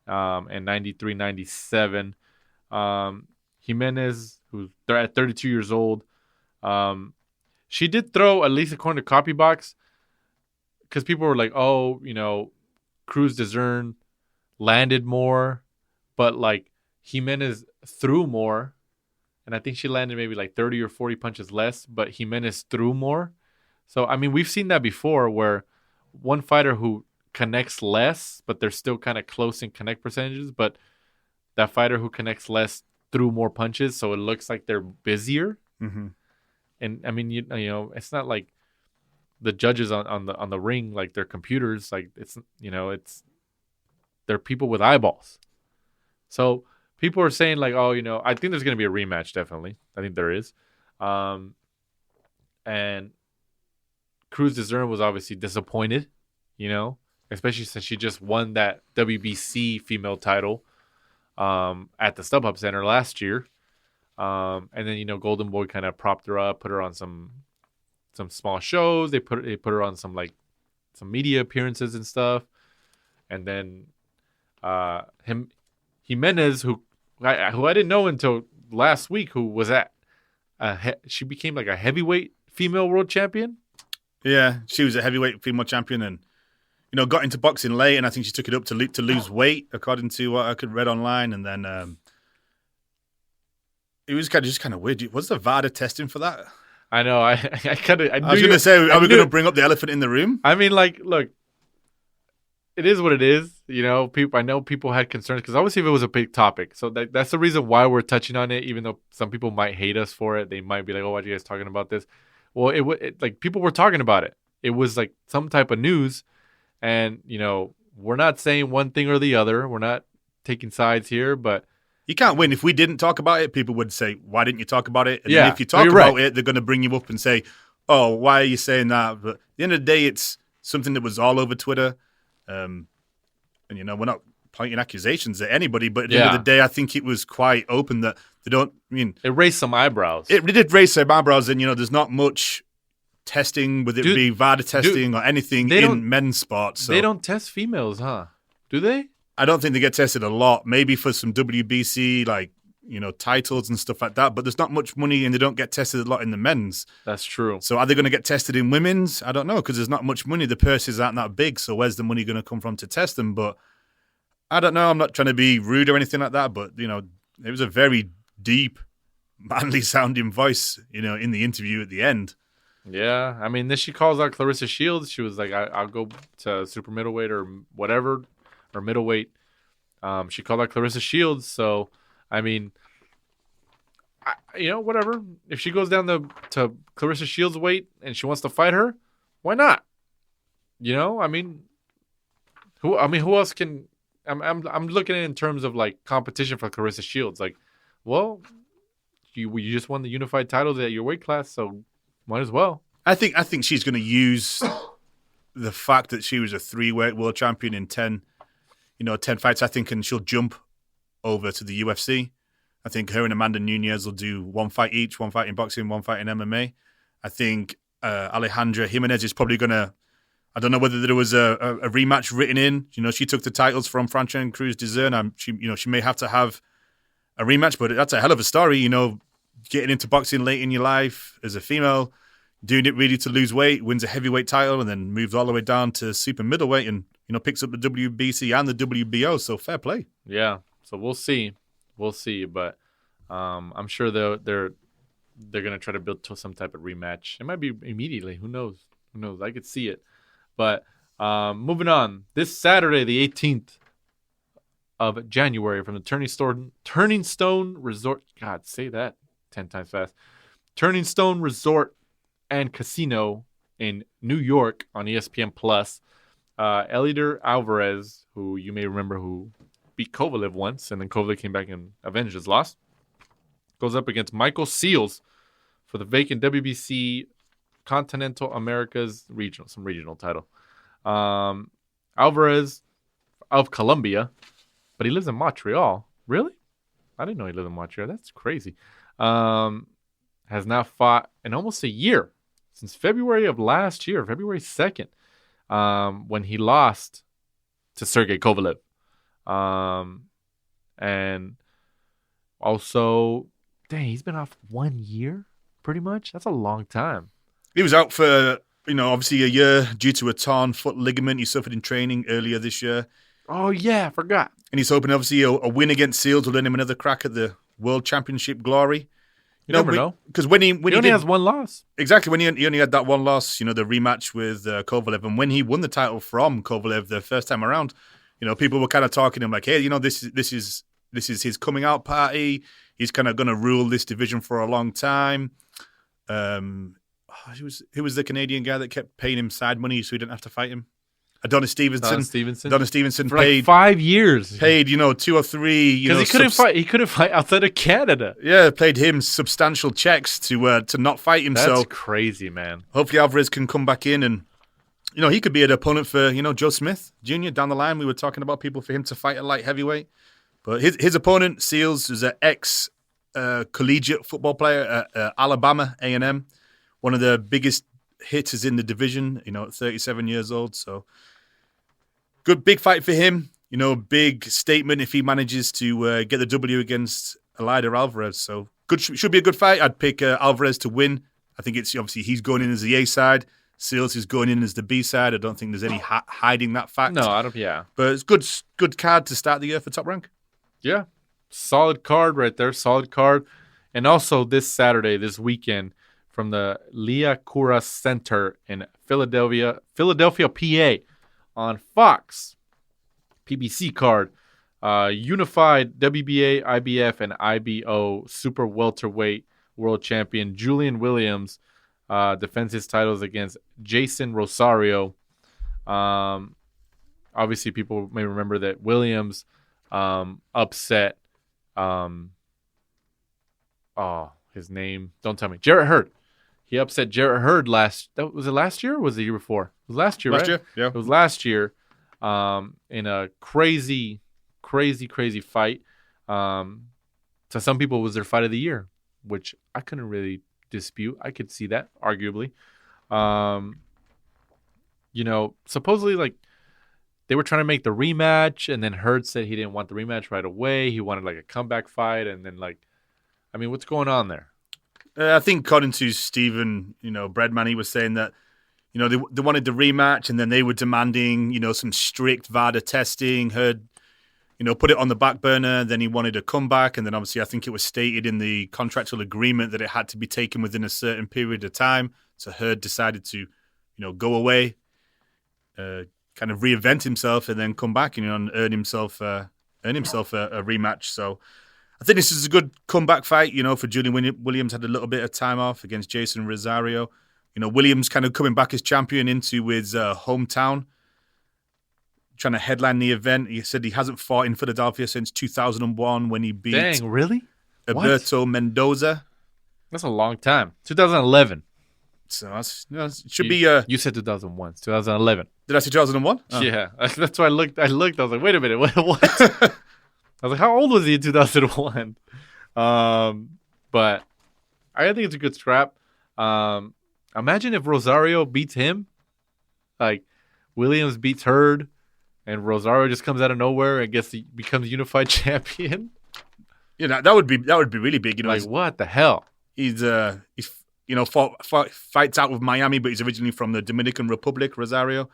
and 93-97. Jimenez, who's at 32 years old, she did throw, at least according to Copybox, because people were like, oh, you know, Cruz de Zern landed more, but like Jimenez threw more. And I think she landed maybe like 30 or 40 punches less, but Jimenez threw more. So, I mean, we've seen that before where one fighter who connects less, but they're still kind of close in connect percentages, but that fighter who connects less threw more punches, so it looks like they're busier.
Mm-hmm.
And I mean, you know, it's not like the judges on the ring, like they're computers, like it's, you know, they're people with eyeballs. So people are saying like, oh, you know, I think there's going to be a rematch. Definitely. I think there is. And Cruz de Zern was obviously disappointed, you know, especially since she just won that WBC female title at the StubHub Center last year. And then, you know, Golden Boy kind of propped her up, put her on some small shows. They put her on some media appearances and stuff. And then Jimenez, who I didn't know until last week, who was she became like a heavyweight female world champion.
Yeah, she was a heavyweight female champion, and you know, got into boxing late, and I think she took it up to lose weight, according to what I could read online, and then it was kind of weird. Was the VADA testing for that?
I know. I was
going to say, are we going to bring up the elephant in the room?
I mean, like, look, it is what it is. You know, I know people had concerns because obviously if it was a big topic. So that's the reason why we're touching on it, even though some people might hate us for it. They might be like, oh, why are you guys talking about this? Well, like people were talking about it. It was like some type of news. And, you know, we're not saying one thing or the other. We're not taking sides here, but.
You can't win. If we didn't talk about it, people would say, why didn't you talk about it? And then if you talk about it, they're going to bring you up and say, oh, why are you saying that? But at the end of the day, it's something that was all over Twitter. And, you know, we're not pointing accusations at anybody, but at the end of the day, I think it was quite open that they don't, it
raised some eyebrows.
It did raise some eyebrows, and, you know, there's not much testing, whether it be VADA testing or anything in men's sports. So.
They don't test females, huh? Do they?
I don't think they get tested a lot. Maybe for some WBC, like, you know, titles and stuff like that. But there's not much money, and they don't get tested a lot in the men's.
That's true.
So are they going to get tested in women's? I don't know, because there's not much money. The purses aren't that big. So where's the money going to come from to test them? But I don't know. I'm not trying to be rude or anything like that. But, you know, it was a very deep, manly sounding voice, you know, in the interview at the end.
Yeah. I mean, then she calls out Claressa Shields. She was like, I'll go to super middleweight or whatever. Or middleweight. She called out Claressa Shields. So, I mean, you know, whatever. If she goes down to Claressa Shields' weight and she wants to fight her, why not? You know, I mean, who else can? I'm looking at it in terms of like competition for Claressa Shields. Like, well, you just won the unified titles at your weight class, so might as well.
I think she's going to use the fact that she was a 3-weight world champion in 10 fights, I think, and she'll jump over to the UFC. I think her and Amanda Nunes will do one fight each, one fight in boxing, one fight in MMA. I think Alejandra Jimenez is probably going to, I don't know whether there was a rematch written in. You know, she took the titles from Franchon Cruz-Dezern. She may have to have a rematch, but that's a hell of a story, you know, getting into boxing late in your life as a female, doing it really to lose weight, wins a heavyweight title, and then moves all the way down to super middleweight and, you know, picks up the WBC and the WBO, so fair play. Yeah,
so we'll see, but I'm sure they're gonna try to build to some type of rematch. It might be immediately. Who knows? I could see it. But moving on, this Saturday, the 18th of January, from the Turning Stone Resort. God, say that 10 times fast. Turning Stone Resort and Casino in New York on ESPN Plus. Elider Alvarez, who you may remember who beat Kovalev once, and then Kovalev came back and avenged his loss, goes up against Michael Seals for the vacant WBC Continental Americas regional title. Alvarez of Colombia, but he lives in Montreal. Really? I didn't know he lived in Montreal. That's crazy. Has now fought in almost a year, since February of last year, February 2nd. When he lost to Sergey Kovalev. And also, dang, he's been off 1 year, pretty much. That's a long time.
He was out for, obviously a year due to a torn foot ligament he suffered in training earlier this year.
Oh, yeah, I forgot.
And he's hoping, obviously, a win against Seals will earn him another crack at the World Championship glory.
You never know.
Because when he
only has one loss.
Exactly. When he only had that one loss, the rematch with Kovalev. And when he won the title from Kovalev the first time around, people were kind of talking to him like, hey, this is his coming out party. He's kind of going to rule this division for a long time. Who was the Canadian guy that kept paying him side money so he didn't have to fight him? Adonis Stevenson. Adonis Stevenson
for
paid
like 5 years.
Paid 2 or 3.
Because he couldn't fight. He couldn't fight outside of Canada.
Yeah, paid him substantial checks to not fight him.
That's crazy, man.
Hopefully Alvarez can come back in and he could be an opponent for Joe Smith Jr. down the line. We were talking about people for him to fight at light heavyweight, but his opponent Seals is an ex collegiate football player at Alabama A&M, one of the biggest hitters in the division. At 37 years old, so. Good big fight for him. Big statement if he manages to get the W against Elider Alvarez. So good, should be a good fight. I'd pick Alvarez to win. I think it's obviously he's going in as the A side. Seals is going in as the B side. I don't think there's any hiding that fact.
No, I don't. Yeah,
but it's good card to start the year for Top Rank.
Yeah, solid card right there. Solid card, and also this Saturday, this weekend, from the Leah Kura Center in Philadelphia, PA. On Fox, PBC card. Unified WBA, IBF, and IBO Super Welterweight World Champion Julian Williams defends his titles against Jason Rosario. Obviously, people may remember that Williams upset. His name. Don't tell me. Jarrett Hurd. He upset Jarrett Hurd was it last year or was it the year before? It was last year, right?
Last year, yeah.
It was last year in a crazy fight. To some people, it was their fight of the year, which I couldn't really dispute. I could see that, arguably. Supposedly, like, they were trying to make the rematch, and then Hurd said he didn't want the rematch right away. He wanted, like, a comeback fight, and then, like, I mean, what's going on there?
I think according to Stephen, Breadman, he was saying that, they wanted the rematch and then they were demanding, some strict VADA testing. Hurd, put it on the back burner. Then he wanted a comeback. And then obviously I think it was stated in the contractual agreement that it had to be taken within a certain period of time. So Hurd decided to, go away, kind of reinvent himself and then come back, and earn himself a rematch. So I think this is a good comeback fight, for Julian Williams. Had a little bit of time off against Jason Rosario. Williams kind of coming back as champion into his hometown, trying to headline the event. He said he hasn't fought in Philadelphia since 2001 when he beat
Dang, really?
Alberto Mendoza.
That's a long time. 2011.
So it should be...
You said 2001. It's 2011.
Did I say 2001? Oh.
Yeah. That's why I looked. I was like, wait a minute. What? I was like, how old was he in 2001? But I think it's a good scrap. Imagine if Rosario beats him. Like, Williams beats Hurd, and Rosario just comes out of nowhere and becomes unified champion.
That would be really big.
Like, what the hell?
He's fights out with Miami, but he's originally from the Dominican Republic, Rosario.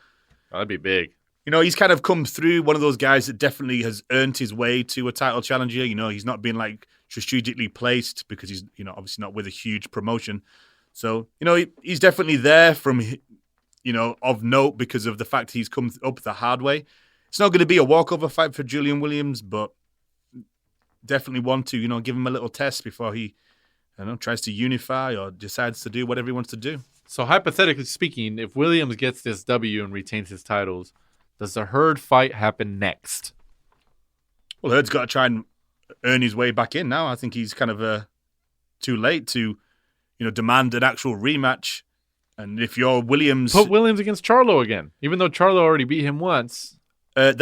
Oh, that'd be big.
He's kind of come through, one of those guys that definitely has earned his way to a title challenger. He's not been like strategically placed because he's, obviously not with a huge promotion. So, he's definitely there from, of note because of the fact he's come up the hard way. It's not going to be a walkover fight for Julian Williams, but definitely want to, give him a little test before he, tries to unify or decides to do whatever he wants to do.
So hypothetically speaking, if Williams gets this W and retains his titles, does the Hurd fight happen next?
Well, Hurd's got to try and earn his way back in now. I think he's kind of too late to, demand an actual rematch. And if you're Williams...
Put Williams against Charlo again, even though Charlo already beat him once.
I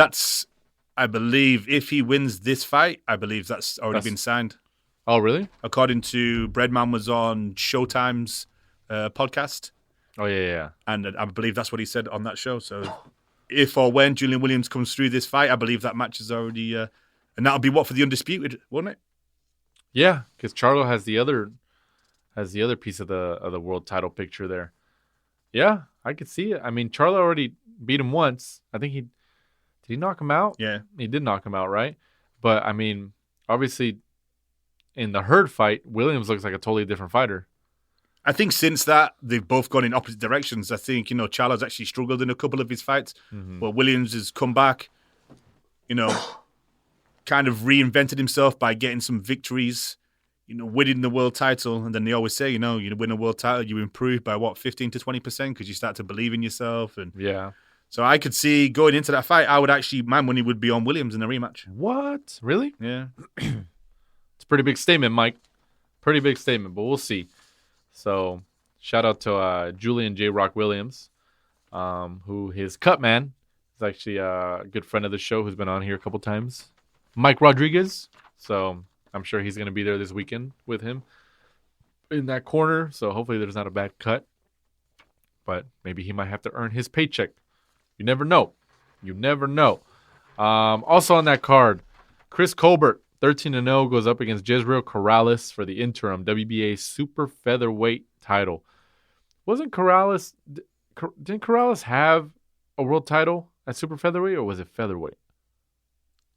believe, if he wins this fight, I believe that's already been signed.
Oh, really?
According to Breadman was on Showtime's podcast.
Oh, yeah.
And I believe that's what he said on that show. So if or when Julian Williams comes through this fight, I believe that match is already... and that'll be for the Undisputed, won't it?
Yeah, because Charlo has the other piece of the world title picture there. Yeah, I could see it. I mean, Charlo already beat him once. I think did he knock him out?
Yeah.
He did knock him out, right? But, I mean, obviously, in the Hurd fight, Williams looks like a totally different fighter.
I think since that, they've both gone in opposite directions. I think, Charlo's actually struggled in a couple of his fights. Mm-hmm. But Williams has come back, kind of reinvented himself by getting some victories, winning the world title. And then they always say, you win a world title, you improve by 15 to 20% because you start to believe in yourself. And
yeah.
So I could see going into that fight, my money would be on Williams in the rematch.
What? Really?
Yeah.
It's a pretty big statement, Mike. Pretty big statement, but we'll see. So shout out to Julian J. Rock Williams, who his cut man is actually a good friend of the show who's been on here a couple times. Mike Rodriguez. So I'm sure he's going to be there this weekend with him in that corner. So hopefully there's not a bad cut. But maybe he might have to earn his paycheck. You never know. Also on that card, Chris Colbert, 13-0, goes up against Jezreel Corrales for the interim WBA super featherweight title. Didn't Corrales have a world title at super featherweight, or was it featherweight?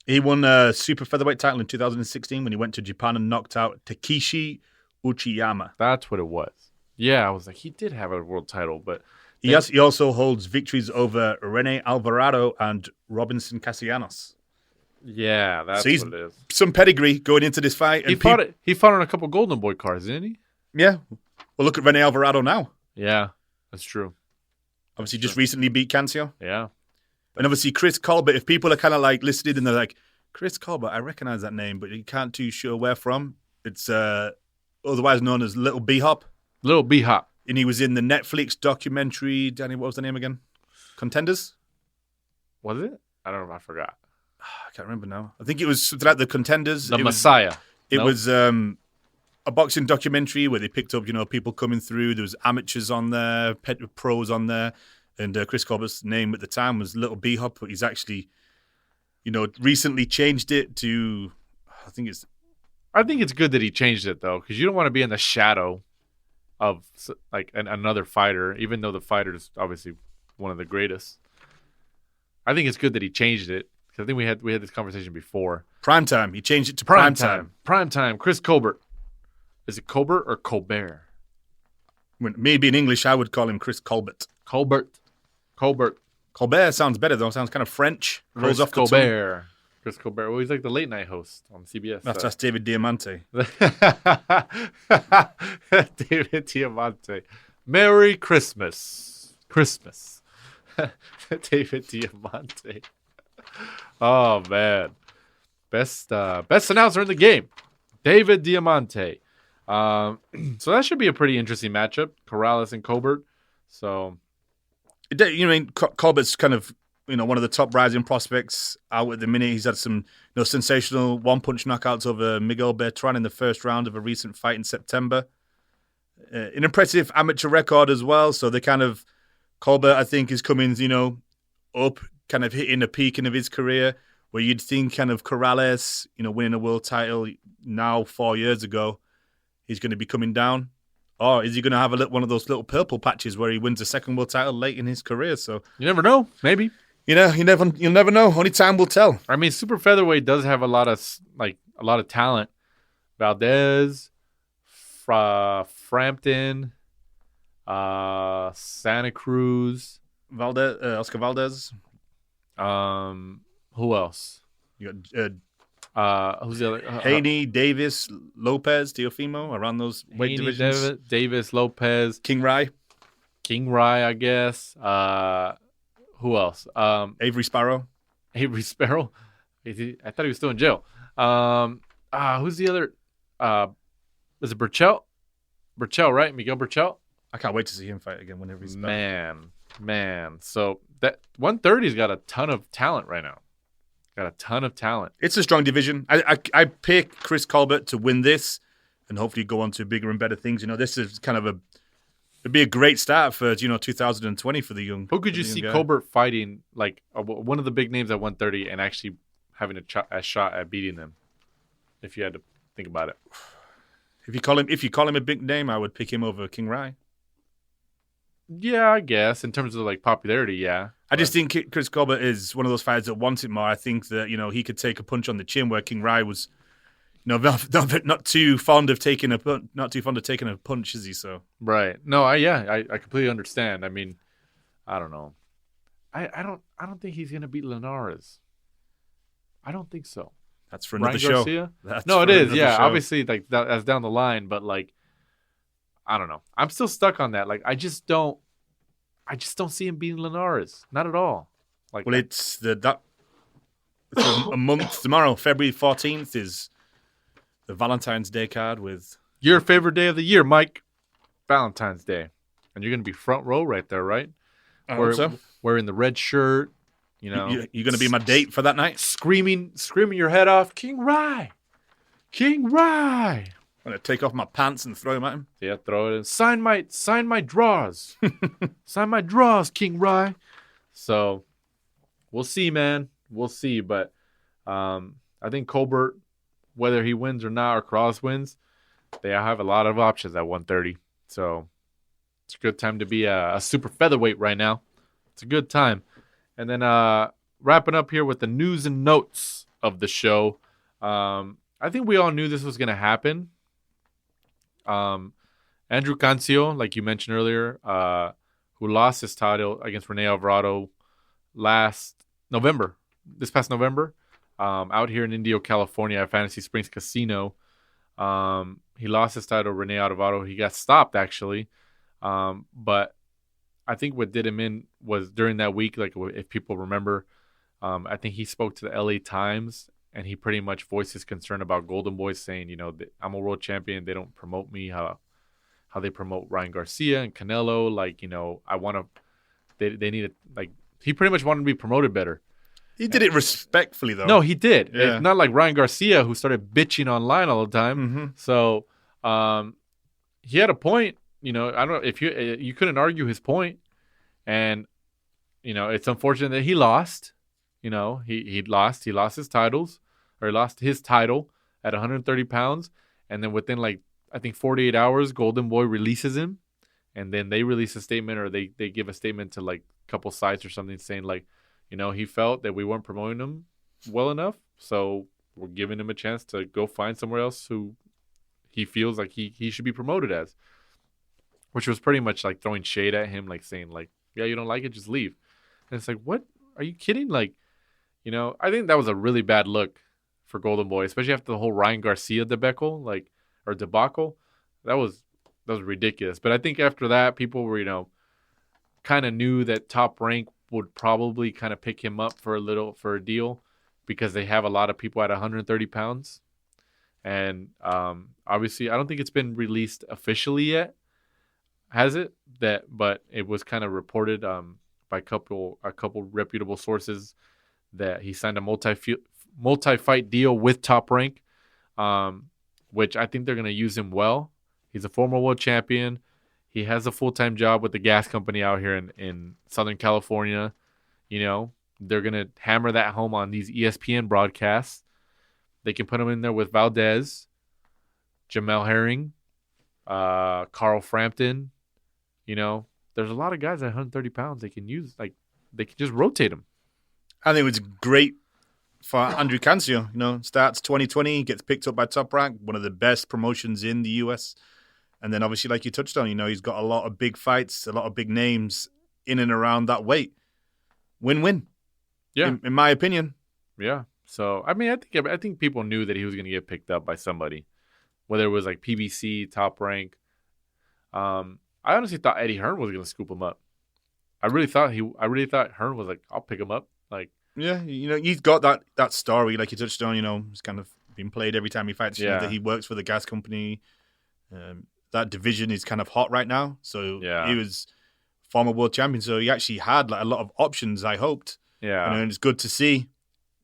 He won a super featherweight title in 2016 when he went to Japan and knocked out Takeshi Uchiyama.
That's what it was. Yeah, I was like, he did have a world title, but
He also holds victories over Rene Alvarado and Robinson Castellanos.
Yeah, that's what it is.
Some pedigree going into this fight.
He fought on a couple Golden Boy cards, didn't he?
Yeah. Well, look at Rene Alvarado now.
Yeah, that's true.
Obviously, just recently beat Cancio.
Yeah.
And obviously, Chris Colbert, if people are kind of like listening and they're like, Chris Colbert, I recognize that name, but you can't too sure where from. It's otherwise known as Little B-Hop.
Little B-Hop.
And he was in the Netflix documentary, Danny, what was the name again? Contenders?
Was it? I don't know if I forgot.
I can't remember now. I think it was something like The Contenders.
The Messiah.
It was a boxing documentary where they picked up, people coming through. There was amateurs on there, pros on there. And Chris Colbert's name at the time was Little B-Hop, but he's actually, recently changed it to, I think it's
good that he changed it, though, because you don't want to be in the shadow of like another fighter, even though the fighter is obviously one of the greatest. I think it's good that he changed it, because I think we had this conversation before.
Primetime. He changed it to Primetime.
Primetime. Chris Colbert. Is it Colbert or Colbert?
Maybe in English, I would call him Chris Colbert.
Colbert.
Colbert sounds better, though. Sounds kind of French.
Chris Colbert. Chris Colbert. Well, he's like the late night host on CBS.
That's David Diamante.
David Diamante. Merry Christmas. David Diamante. Oh, man. Best announcer in the game. David Diamante. So that should be a pretty interesting matchup. Corrales and Colbert. So,
Colbert's kind of one of the top rising prospects out at the minute. He's had some sensational one-punch knockouts over Miguel Bertran in the first round of a recent fight in September. An impressive amateur record as well. So Colbert, I think, is coming up, kind of hitting a peak of his career, where you'd think kind of Corrales, winning a world title now 4 years ago, he's going to be coming down. Or is he going to have one of those little purple patches where he wins a second world title late in his career? So
you never know. Maybe.
You'll never know. Only time will tell.
I mean, super featherweight does have a lot of talent. Valdez, Frampton, Santa Cruz,
Oscar Valdez.
Who else?
You got
who's the other?
Haney, Davis, Lopez, Teofimo, around those weight divisions.
Davis, Lopez,
King Rai,
I guess. Who else?
Avery Sparrow.
I thought he was still in jail. Who's the other? Is it Burchell? Burchell, right? Miguel Burchell.
I can't wait to see him fight again whenever he's back.
Man. So that 130's got a ton of talent right now. It's
a strong division. I pick Chris Colbert to win this and hopefully go on to bigger and better things. This is kind of it'd be a great start for 2020 for the young.
Who could you see guy. Colbert fighting like one of the big names at 130 and actually having a shot at beating them? If you had to think about it.
If you call him a big name, I would pick him over King Rai.
Yeah, I guess in terms of like popularity, yeah.
I just think Chris Colbert is one of those fighters that wants it more. I think that he could take a punch on the chin, where King Rai was, not too fond of taking a punch, is he? So
right. No, I completely understand. I mean, I don't know. I don't think he's gonna beat Linares. I don't think so.
That's for another
show. No, it is. Yeah, show. Obviously, like that's down the line, but like, I don't know. I'm still stuck on that. Like, I just don't see him beating Linares. Not at all. Like,
well, it's a month tomorrow. February 14th is the Valentine's Day card with
your favorite day of the year, Mike. Valentine's Day, and you're gonna be front row right there, right?
I hope so.
Wearing the red shirt. You're
going to be my date for that night?
Screaming your head off, King Rai! I'm
going to take off my pants and throw them at him.
Yeah, throw it in. Sign my draws. Sign my draws, King Rai. So, we'll see, man. We'll see. But I think Colbert, whether he wins or not, or Cross wins, they have a lot of options at 130. So, it's a good time to be a super featherweight right now. It's a good time. And then wrapping up here with the news and notes of the show. I think we all knew this was going to happen. Andrew Cancio, like you mentioned earlier, who lost his title against Rene Alvarado this past November, out here in Indio, California at Fantasy Springs Casino. He lost his title to Rene Alvarado. He got stopped, actually. But I think what did him in was during that week, like if people remember, I think he spoke to the LA Times, and he pretty much voiced his concern about Golden Boy, saying, I'm a world champion. They don't promote me how they promote Ryan Garcia and Canelo. Like, I want to – they need to – like, he pretty much wanted to be promoted better.
He did it respectfully, though.
No, he did.
Yeah.
It's not like Ryan Garcia, who started bitching online all the time.
Mm-hmm.
So he had a point. I don't know if you couldn't argue his point. And, it's unfortunate that he lost. He lost his titles, or he lost his title at 130 pounds. And then within, like, I think 48 hours, Golden Boy releases him. And then they release a statement, or they give a statement to, like, a couple sites or something saying, like, he felt that we weren't promoting him well enough. So we're giving him a chance to go find somewhere else who he feels like he should be promoted as. Which was pretty much like throwing shade at him, like saying, like, yeah, you don't like it, just leave. And it's like, what? Are you kidding? Like, I think that was a really bad look for Golden Boy, especially after the whole Ryan Garcia debacle. That was ridiculous. But I think after that, people were, kind of knew that Top Rank would probably kind of pick him up for a deal, because they have a lot of people at 130 pounds. And obviously, I don't think it's been released officially yet. Has it? But it was kind of reported by a couple reputable sources that he signed a multi-fight deal with Top Rank, which I think they're going to use him well. He's a former world champion. He has a full-time job with the gas company out here in Southern California. They're going to hammer that home on these ESPN broadcasts. They can put him in there with Valdez, Jamel Herring, Carl Frampton. There's a lot of guys at 130 pounds they can use. Like, they can just rotate him.
I think it was great for Andrew Cancio. Starts 2020, gets picked up by Top Rank, one of the best promotions in the US. And then obviously, like you touched on, he's got a lot of big fights, a lot of big names in and around that weight. Win-win.
Yeah.
In my opinion.
Yeah. So, I mean, I think people knew that he was going to get picked up by somebody, whether it was like PBC, Top Rank. I honestly thought Eddie Hearn was going to scoop him up. I really thought Hearn was like, I'll pick him up. Like,
yeah, he's got that story, like you touched on. It's kind of been played every time he fights.
Yeah.
That he works for the gas company. That division is kind of hot right now. So
yeah.
He was former world champion, so he actually had like a lot of options. I hoped.
Yeah,
and it's good to see.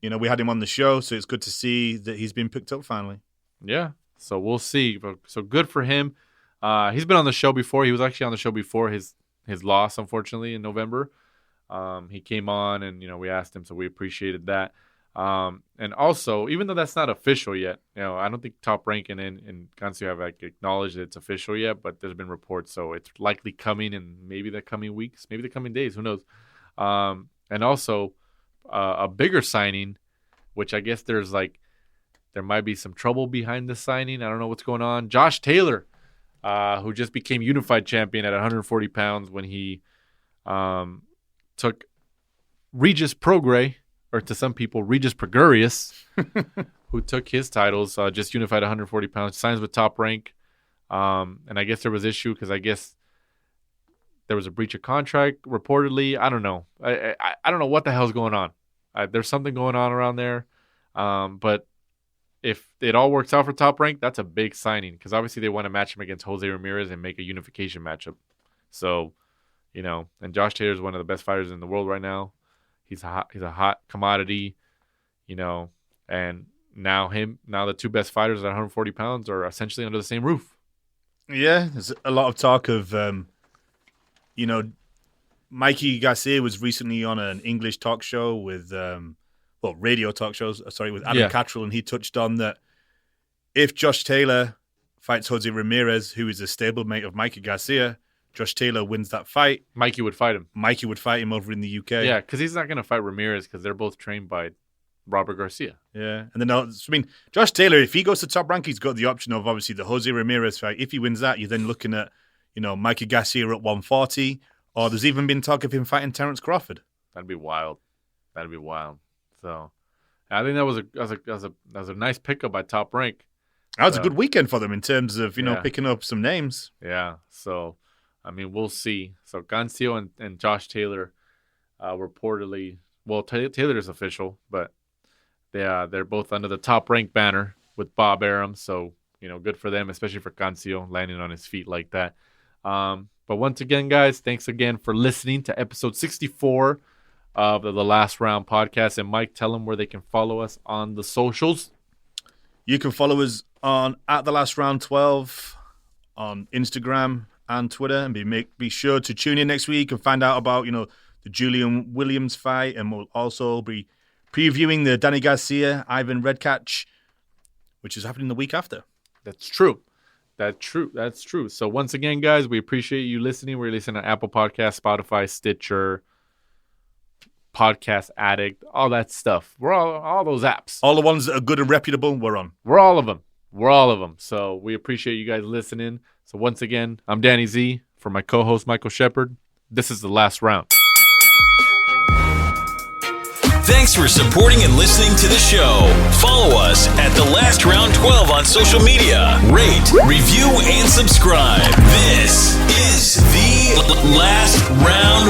We had him on the show, so it's good to see that he's been picked up finally.
Yeah, so we'll see. So good for him. He's been on the show before. He was actually on the show before his loss, unfortunately, in November. He came on, and we asked him, so we appreciated that. And also, even though that's not official yet, I don't think Top Rank and Cancio have acknowledged that it's official yet, but there's been reports, so it's likely coming in maybe the coming weeks, maybe the coming days, who knows. And also, a bigger signing, which I guess there might be some trouble behind the signing. I don't know what's going on. Josh Taylor, who just became unified champion at 140 pounds when he took Regis Prograis, or to some people, Regis Prograrius, who took his titles, just unified 140 pounds, signs with Top Rank. And I guess there was issue because I guess there was a breach of contract, reportedly. I don't know. I don't know what the hell's going on. There's something going on around there. But if it all works out for Top Rank, that's a big signing because obviously they want to match him against Jose Ramirez and make a unification matchup. So, and Josh Taylor is one of the best fighters in the world right now. He's a hot commodity, and now the two best fighters at 140 pounds are essentially under the same roof. Yeah,
there's a lot of talk of, Mikey Garcia was recently on an English talk show with, radio talk shows, with Adam Cattrall, and he touched on that if Josh Taylor fights Jose Ramirez, who is a stablemate of Mikey Garcia, Josh Taylor wins that fight.
Mikey would fight him.
Mikey would fight him over in the UK.
Yeah, because he's not going to fight Ramirez because they're both trained by Robert Garcia.
Yeah, and then Josh Taylor, if he goes to Top Rank, he's got the option of obviously the Jose Ramirez fight. If he wins that, you're then looking at, Mikey Garcia at 140 Or there's even been talk of him fighting Terrence Crawford.
That'd be wild. So, I think that was a nice pickup by Top Rank.
That was a good weekend for them in terms of picking up some names.
Yeah. So, I mean, we'll see. So Cancio and Josh Taylor reportedly, well, Taylor is official, but they're both under the Top Rank banner with Bob Arum. So, good for them, especially for Cancio landing on his feet like that. But once again, guys, thanks again for listening to episode 64 of the Last Round podcast. And Mike, tell them where they can follow us on the socials.
You can follow us on @TheLastRound12 on Instagram and Twitter, and be sure to tune in next week and find out about the Julian Williams fight, and we'll also be previewing the Danny Garcia Ivan Redkach, which is happening the week after.
That's true. So once again, guys, we appreciate you listening. We're listening on Apple Podcasts, Spotify, Stitcher, Podcast Addict, all that stuff. We're all those apps.
All the ones that are good and reputable, we're on.
We're all of them. So we appreciate you guys listening. So once again, I'm Danny Z. For my co-host, Michael Shepard, this is The Last Round.
Thanks for supporting and listening to the show. Follow us at The Last Round 12 on social media. Rate, review, and subscribe. This is The Last Round